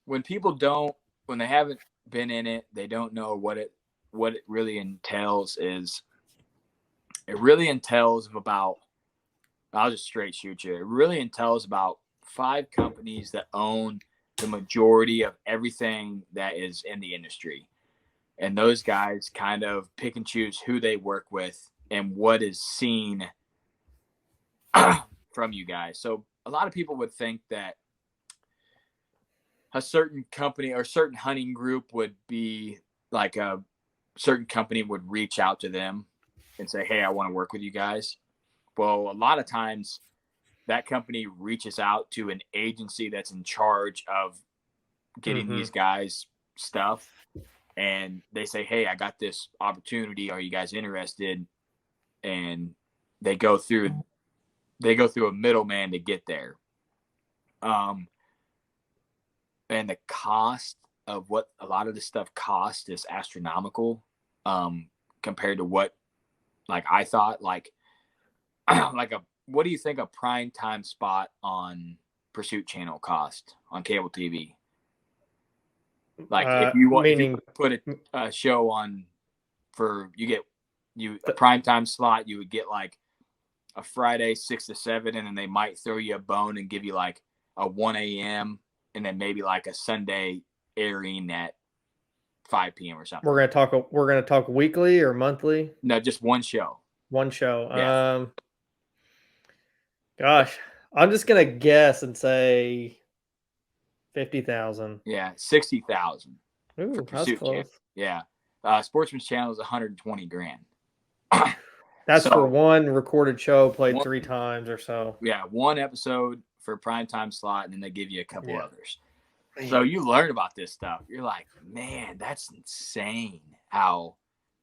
when when they haven't been in it, they don't know what it really entails. It really entails about, I'll just straight shoot you. It really entails about 5 companies that own the majority of everything that is in the industry. And those guys kind of pick and choose who they work with and what is seen from you guys. So a lot of people would think that a certain company or certain hunting group would be like a certain company would reach out to them and say, hey, I want to work with you guys. Well, a lot of times that company reaches out to an agency that's in charge of getting these guys stuff. And they say, hey, I got this opportunity. Are you guys interested? And they go through a middleman to get there. And the cost of what a lot of this stuff costs is astronomical compared to what, like, I thought, like what do you think a prime time spot on Pursuit Channel cost on cable TV? Like, if you put a show on a prime time slot, you would get like a Friday 6 to 7, and then they might throw you a bone and give you like a 1 a.m. and then maybe like a Sunday airing at 5 p.m. or something. We're gonna talk weekly or monthly? No, just one show. One show. Yeah. Gosh, I'm just gonna guess and say 50,000. Yeah, 60,000. Ooh, that's close. Yeah. Sportsman's Channel is 120 grand. That's for one recorded show played 3 times or so. Yeah, one episode for primetime slot, and then they give you a couple others. So you learn about this stuff. You're like, man, that's insane how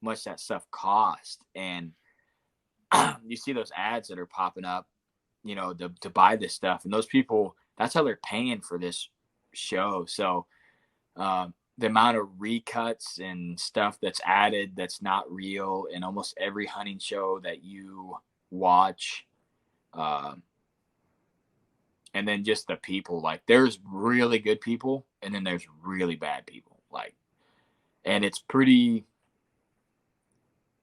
much that stuff costs. And you see those ads that are popping up, to buy this stuff. And those people, that's how they're paying for this show. So the amount of recuts and stuff that's added that's not real in almost every hunting show that you watch. And then just the people, like, there's really good people and then there's really bad people. Like, and it's pretty,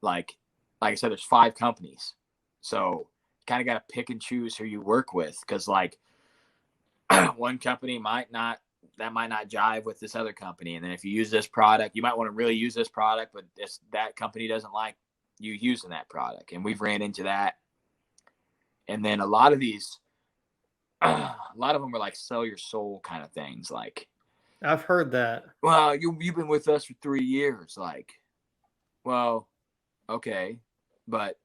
like I said, there's 5 companies. So kind of got to pick and choose who you work with. Cause like one company might not jive with this other company. And then if you use this product, you might want to really use this product, but that company doesn't like you using that product. And we've ran into that. And then a lot of them are like sell your soul kind of things. Like, I've heard that. Well, you've been with us for 3 years. Like, well, okay, but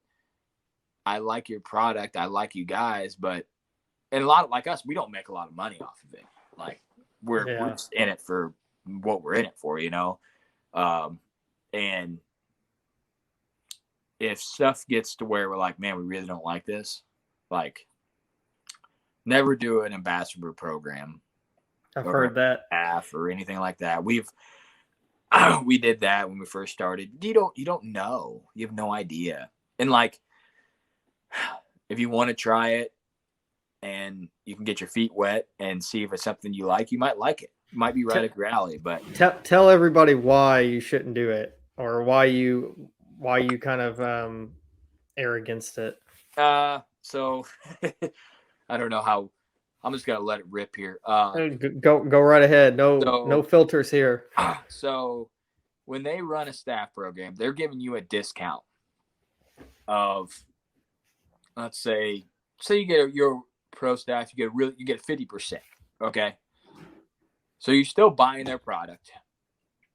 I like your product. I like you guys, and a lot of, like us, we don't make a lot of money off of it. Like, we're just in it for what we're in it for, and if stuff gets to where we're like, man, we really don't like this, like, never do an ambassador program. I've heard that. Or anything like that. We did that when we first started. You don't know. You have no idea. And like, if you want to try it and you can get your feet wet and see if it's something you like, you might like it. It might be right up your alley. But tell everybody why you shouldn't do it, or why you kind of err against it. So I don't know how. I'm just gonna let it rip here. Go right ahead. No filters here. So when they run a staff program, they're giving you a discount of, let's say you get your pro staff, you get 50%. Okay. So you're still buying their product.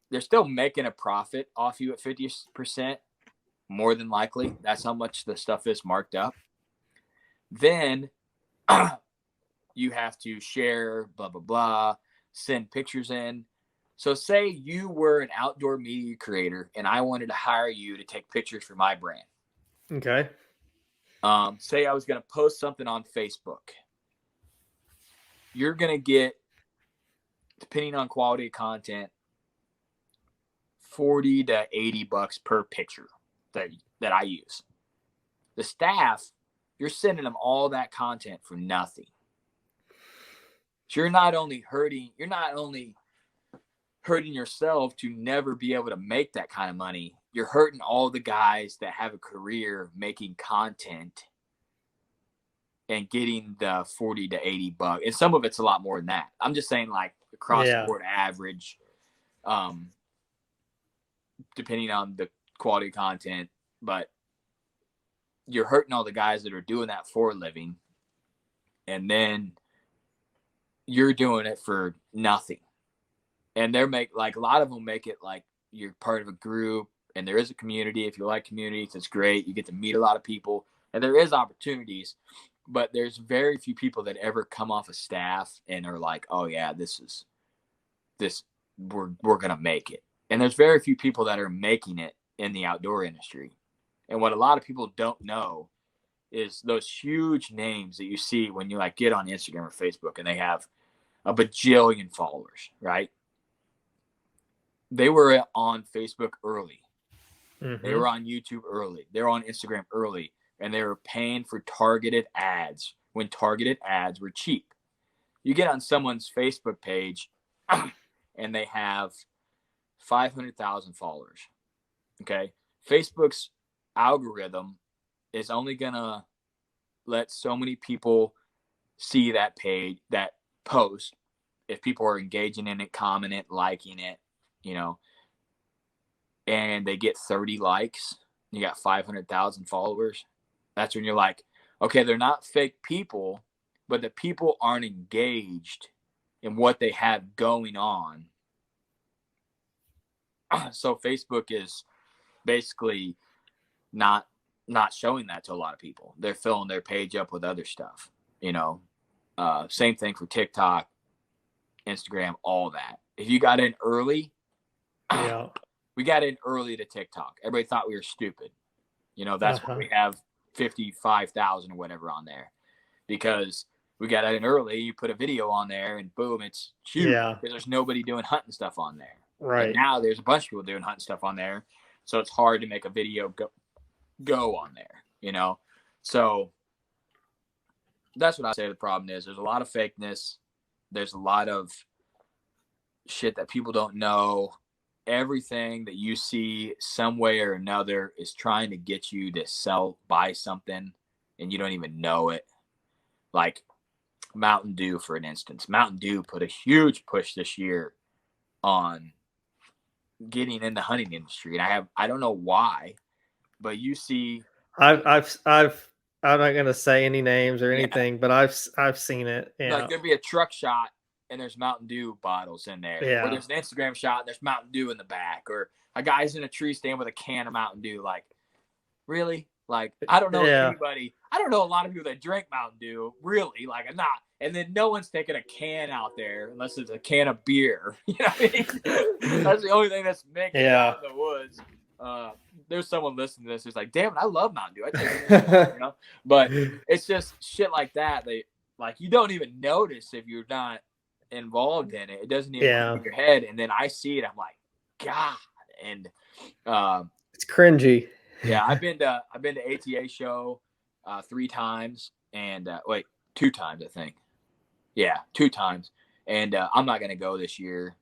They're still making a profit off you at 50%, more than likely. That's how much the stuff is marked up. Then you have to share, blah, blah, blah, send pictures in. So say you were an outdoor media creator and I wanted to hire you to take pictures for my brand. Okay. Say I was going to post something on Facebook. You're going to get, depending on quality of content, $40 to $80 per picture that I use. The staff, you're sending them all that content for nothing. So you're not only hurting yourself to never be able to make that kind of money, you're hurting all the guys that have a career making content and getting the $40 to $80. And some of it's a lot more than that. I'm just saying, like, across the board average, depending on the quality of content, but you're hurting all the guys that are doing that for a living. And then you're doing it for nothing. And they're a lot of them make it like you're part of a group and there is a community. If you like communities, it's great. You get to meet a lot of people and there is opportunities, but there's very few people that ever come off of staff and are like, oh yeah, we're going to make it. And there's very few people that are making it in the outdoor industry. And what a lot of people don't know is those huge names that you see when you like get on Instagram or Facebook and they have a bajillion followers, right? They were on Facebook early. Mm-hmm. They were on YouTube early. They were on Instagram early. And they were paying for targeted ads when targeted ads were cheap. You get on someone's Facebook page and they have 500,000 followers. Okay. Facebook's algorithm is only going to let so many people see that page, that post, if people are engaging in it, commenting, liking it, and they get 30 likes, you got 500,000 followers. That's when you're like, okay, they're not fake people, but the people aren't engaged in what they have going on. So Facebook is basically not showing that to a lot of people. They're filling their page up with other stuff, same thing for TikTok, Instagram, all that. If you got in early, we got in early to TikTok. Everybody thought we were stupid. That's why we have 55,000 or whatever on there, because we got in early. You put a video on there and boom, it's huge because there's nobody doing hunting stuff on there. Right. And now there's a bunch of people doing hunting stuff on there. So it's hard to make a video go on there, So that's what I say the problem is. There's a lot of fakeness. There's a lot of shit that people don't know. Everything that you see some way or another is trying to get you to buy something and you don't even know it. Like Mountain Dew, for an instance. Mountain Dew put a huge push this year on getting in the hunting industry. And I don't know why, but you see, I'm not going to say any names or anything, but I've seen it. Yeah. Like there'd be a truck shot and there's Mountain Dew bottles in there. Yeah. Or there's an Instagram shot and there's Mountain Dew in the back. Or a guy's in a tree stand with a can of Mountain Dew. Like, really? Like, I don't know anybody. I don't know a lot of people that drink Mountain Dew. Really? Like, I'm not. And then no one's taking a can out there unless it's a can of beer. You know what I mean? That's the only thing that's making it out in the woods. There's someone listening to this who's like, damn it, I love Mountain Dew. I take it, But it's just shit like that. You don't even notice if you're not involved in it. It doesn't even come in your head. And then I see it, I'm like, God. And it's cringy. Yeah, I've been to ATA show 3 times and 2 times, I think. Yeah, 2 times. And I'm not gonna go this year.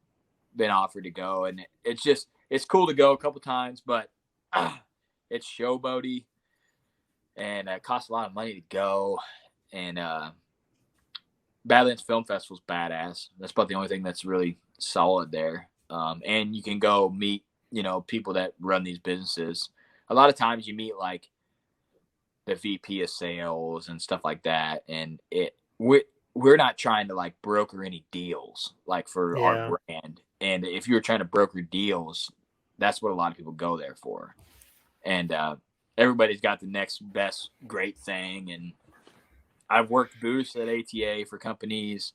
Been offered to go, and it's cool to go a couple times, but it's showboaty and it costs a lot of money to go. And Badlands Film Festival's badass. That's about the only thing that's really solid there. And you can go meet, people that run these businesses. A lot of times you meet like the VP of sales and stuff like that. And we're not trying to like broker any deals like for our brand. And if you're trying to broker deals, that's what a lot of people go there for. And everybody's got the next best great thing. And I've worked booths at ATA for companies,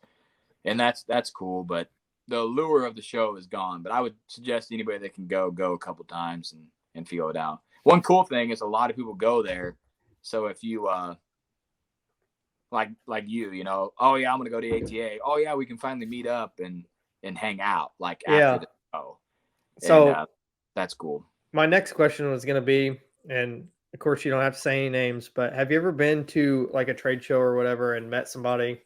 and that's cool. But the allure of the show is gone. But I would suggest anybody that can go a couple times and feel it out. One cool thing is a lot of people go there. So if you like you know, oh yeah, I'm gonna go to ATA. Oh yeah, we can finally meet up and hang out like after the show. So and that's cool. my next question was going to be, and of course you don't have to say any names, but have you ever been to like a trade show or whatever and met somebody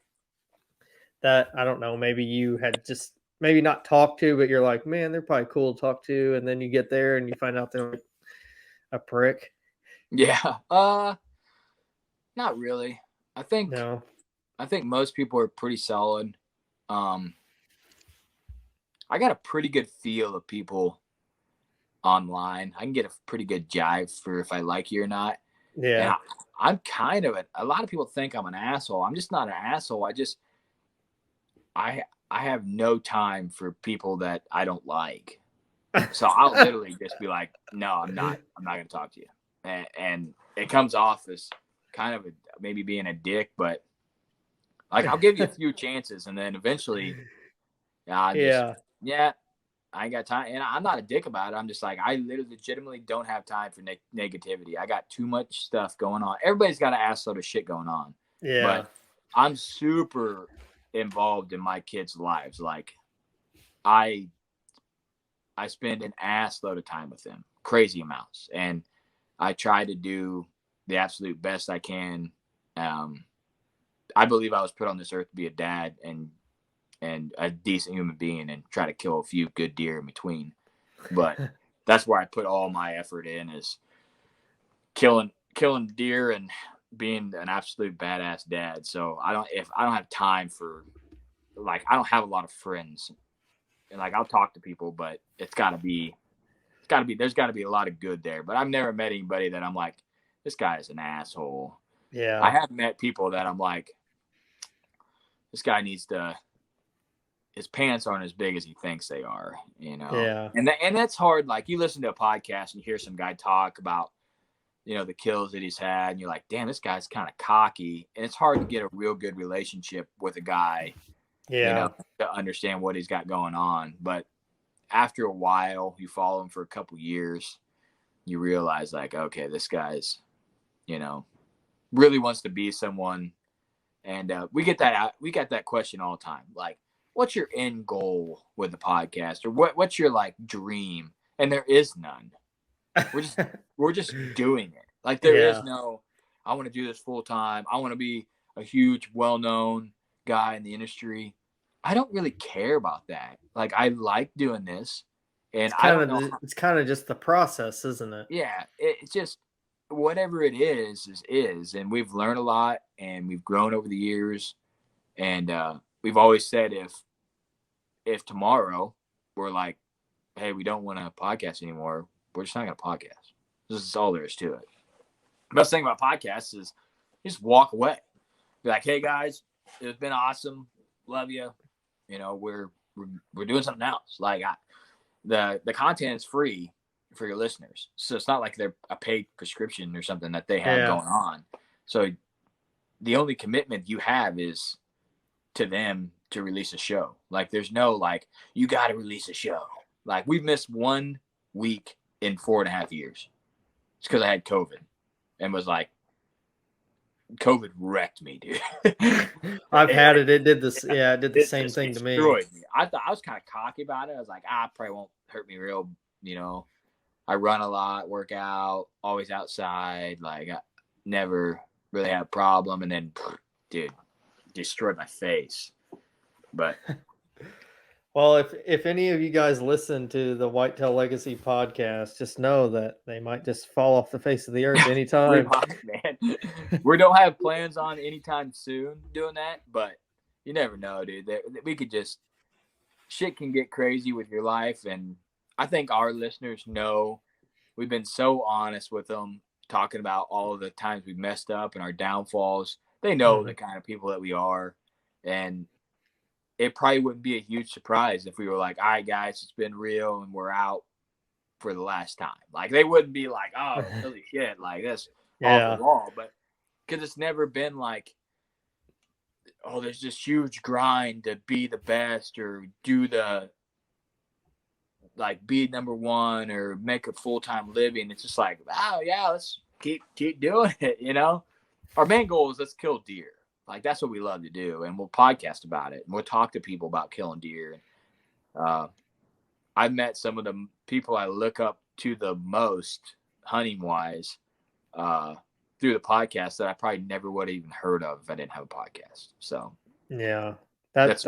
that, I don't know, maybe you had just maybe not talked to, but you're like, man, they're probably cool to talk to, and then you get there and you find out they're like a prick? Yeah. Not really. I think No. most people are pretty solid. I got a pretty good feel of people online. I can get a pretty good jive for if I like you or not. Yeah. And I'm kind of a lot of people think I'm an asshole. I'm just not an asshole. I have no time for people that I don't like. So I'll literally just be like, no, I'm not going to talk to you. And it comes off as kind of maybe being a dick, but like I'll give you a few chances, and then eventually, I ain't got time. And I'm not a dick about it. I'm just like, I legitimately don't have time for negativity. I got too much stuff going on. Everybody's got an assload of shit going on. Yeah. But I'm super involved in my kids' lives. Like I spend an assload of time with them, crazy amounts. And I try to do the absolute best I can. I believe I was put on this earth to be a dad and a decent human being and try to kill a few good deer in between. But that's where I put all my effort in, is killing deer and being an absolute badass dad. So I don't have time for, like, I don't have a lot of friends, and like I'll talk to people, but there's got to be a lot of good there. But I've never met anybody that I'm like, this guy is an asshole. Yeah. I have met people that I'm like, this guy needs to, his pants aren't as big as he thinks they are, you know? Yeah. And that's hard. Like, you listen to a podcast and you hear some guy talk about, you know, the kills that he's had, and you're like, damn, this guy's kind of cocky. And it's hard to get a real good relationship with a guy, Yeah. you know, to understand what he's got going on. But after a while, you follow him for a couple years, you realize, like, okay, this guy's, you know, really wants to be someone. And we get that question all the time. Like, what's your end goal with the podcast, or what's your like dream? And there is none. We're just doing it. Like, there is no, I want to do this full time. I want to be a huge, well-known guy in the industry. I don't really care about that. Like, I like doing this, and it's kind of just the process, isn't it? Yeah, it's just whatever it is. And we've learned a lot, and we've grown over the years, and we've always said, if tomorrow we're like, hey, we don't want to podcast anymore, we're just not going to podcast. This is all there is to it. The best thing about podcasts is you just walk away. Be like, hey guys, it's been awesome. Love you. You know, we're doing something else. Like, the content is free for your listeners. So it's not like they're a paid prescription or something that they have going on. So the only commitment you have is to them to release a show. Like, there's no, like, you got to release a show. Like, we've missed 1 week in 4.5 years. It's because I had COVID, and was like, COVID wrecked me, dude. I've had it. It did this. Yeah, it did the same thing to me. I thought, I was kind of cocky about it. I was like, probably won't hurt me real. You know, I run a lot, work out, always outside. Like, I never really had a problem. And then, dude, destroyed my face. But well, if any of you guys listen to the Whitetail Legacy podcast, just know that they might just fall off the face of the earth anytime. Man. We don't have plans on anytime soon doing that, but you never know, dude. We could just, shit can get crazy with your life, and I think our listeners know we've been so honest with them, talking about all of the times we've messed up and our downfalls. They know the kind of people that we are, and it probably wouldn't be a huge surprise if we were like, all right, guys, it's been real and we're out for the last time. Like, they wouldn't be like, oh, holy shit, like, that's off the wall. But because it's never been like, oh, there's this huge grind to be the best or do the, like, be number one or make a full-time living. It's just like, wow, yeah, let's keep doing it, you know? Our main goal is let's kill deer. Like, that's what we love to do. And we'll podcast about it. And we'll talk to people about killing deer. I've met some of the people I look up to the most hunting-wise through the podcast that I probably never would have even heard of if I didn't have a podcast. So, yeah, that's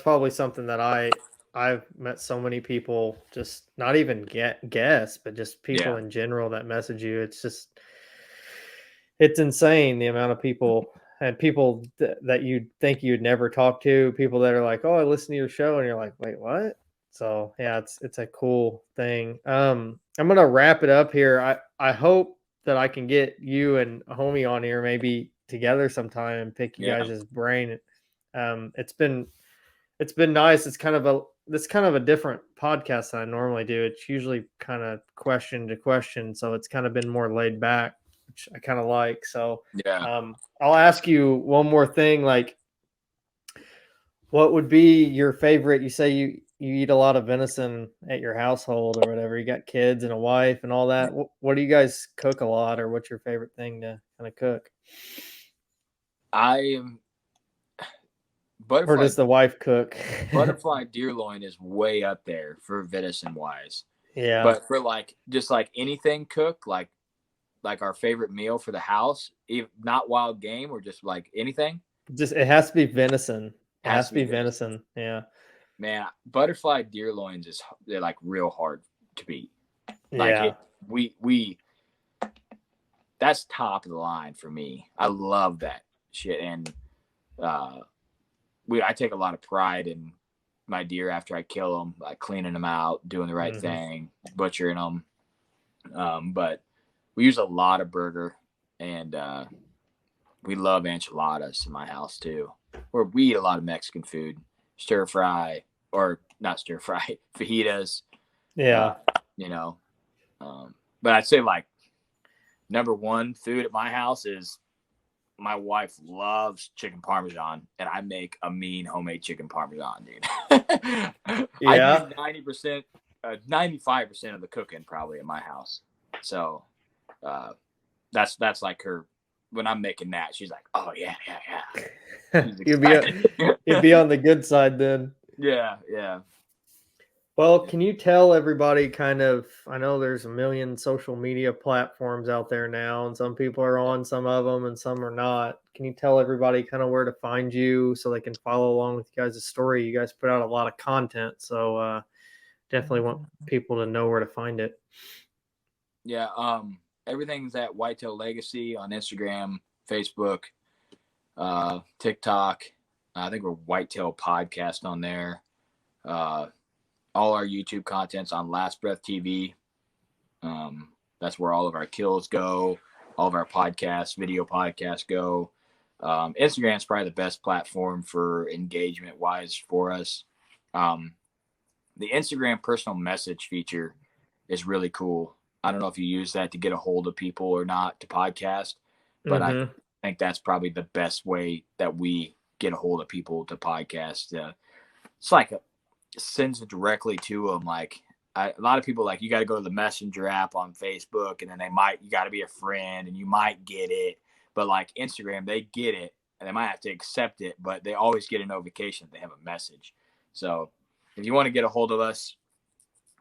probably something that I've met so many people, just not even guests, but just people in general that message you. It's insane the amount of people and people that you think you'd never talk to, people that are like, oh, I listen to your show, and you're like, wait, what? So yeah, it's a cool thing. I'm gonna wrap it up here. I hope that I can get you and a homie on here maybe together sometime and pick you guys' brain. It's been nice. It's kind of a different podcast than I normally do. It's usually kind of question to question, so it's kind of been more laid back, which I kind of like. So I'll ask you one more thing. Like, what would be your favorite? You say you eat a lot of venison at your household or whatever. You got kids and a wife and all that. What do you guys cook a lot, or what's your favorite thing to kind of cook? Or does the wife cook? Butterfly deer loin is way up there for venison wise. Yeah. But for just anything cook, like our favorite meal for the house, not wild game or just like anything. It has to be venison. It has to be venison. Yeah. Man, butterfly deer loins they're like real hard to beat. Like we that's top of the line for me. I love that shit. And I take a lot of pride in my deer after I kill them, like cleaning them out, doing the right thing, butchering them. But we use a lot of burger, and we love enchiladas in my house too. Or we eat a lot of Mexican food, stir fry, or not stir fry, fajitas. Yeah. But I'd say like number one food at my house is my wife loves chicken parmesan, and I make a mean homemade chicken parmesan, dude. I do 90%, 95% of the cooking probably at my house. So that's like her. When I'm making that, she's like, "Oh yeah." You'd be on the good side then. Yeah. Well, can you tell everybody kind of, I know there's a million social media platforms out there now, and some people are on some of them and some are not. Can you tell everybody kind of where to find you so they can follow along with you guys' story? You guys put out a lot of content, so definitely want people to know where to find it. Yeah, everything's at Whitetail Legacy on Instagram, Facebook, TikTok. I think we're Whitetail Podcast on there. All our YouTube content's on Last Breath TV. That's where all of our kills go. All of our podcasts, video podcasts go. Instagram's probably the best platform for engagement wise for us. The Instagram personal message feature is really cool. I don't know if you use that to get a hold of people or not to podcast, but I think that's probably the best way that we get a hold of people to podcast. It's like sends it directly to them. Like a lot of people, like, you got to go to the Messenger app on Facebook, and then you got to be a friend and you might get it. But like Instagram, they get it and they might have to accept it, but they always get a notification if they have a message. So if you want to get a hold of us,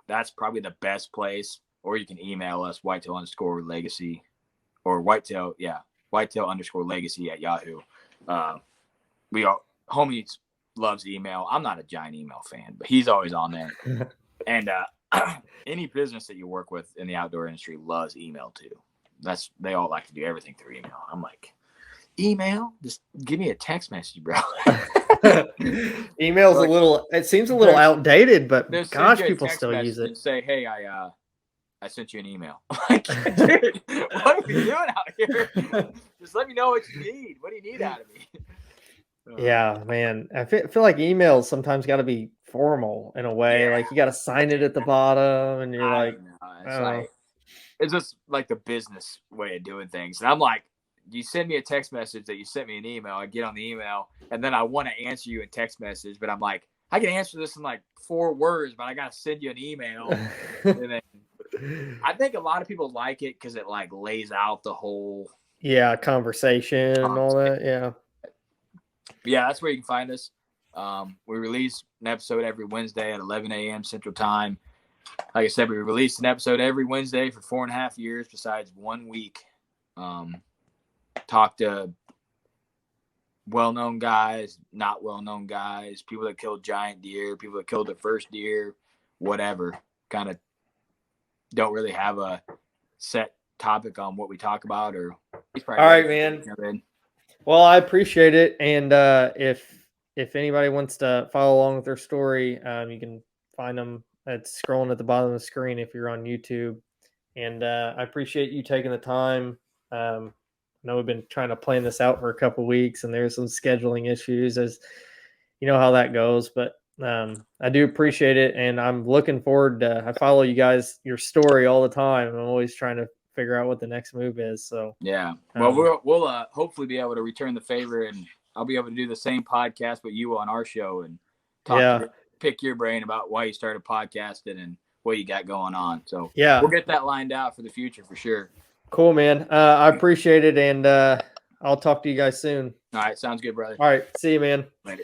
that's probably the best place. Or you can email us, whitetail_legacy or whitetail_legacy at Yahoo. Homie loves email. I'm not a giant email fan, but he's always on there. And any business that you work with in the outdoor industry loves email too. They all like to do everything through email. I'm like, email? Just give me a text message, bro. Email's it seems a little outdated, but gosh, people still use it. And say, hey, I sent you an email. Like, dude, what are you doing out here? Just let me know what you need. What do you need out of me? Yeah, man. I feel like emails sometimes got to be formal in a way. Like, you got to sign it at the bottom, and you're like, it's just like the business way of doing things. And I'm like, you send me a text message that you sent me an email. I get on the email, and then I want to answer you in text message, but I'm like, I can answer this in like 4 words, but I got to send you an email. And then I think a lot of people like it because it like lays out the whole conversation and all that. Yeah, that's where you can find us. We release an episode every Wednesday at 11 a.m. Central Time. Like I said, we released an episode every Wednesday for 4.5 years, besides 1 week. Talk to well-known guys, not well-known guys, people that killed giant deer, people that killed their first deer, whatever. Kind of don't really have a set topic on what we talk about. Or all right, man. Well, I appreciate it, and if anybody wants to follow along with their story, you can find them. It's scrolling at the bottom of the screen if you're on YouTube. And I appreciate you taking the time. I know we've been trying to plan this out for a couple of weeks, and there's some scheduling issues, as you know how that goes. But I do appreciate it, and I'm looking forward to. I follow you guys, your story all the time. I'm always trying to figure out what the next move is. So yeah, well, we'll hopefully be able to return the favor, and I'll be able to do the same podcast with you on our show and pick your brain about why you started podcasting and what you got going on. So we'll get that lined out for the future for sure. Cool, man. I appreciate it, and I'll talk to you guys soon. All right, sounds good, brother. All right, see you, man. Later.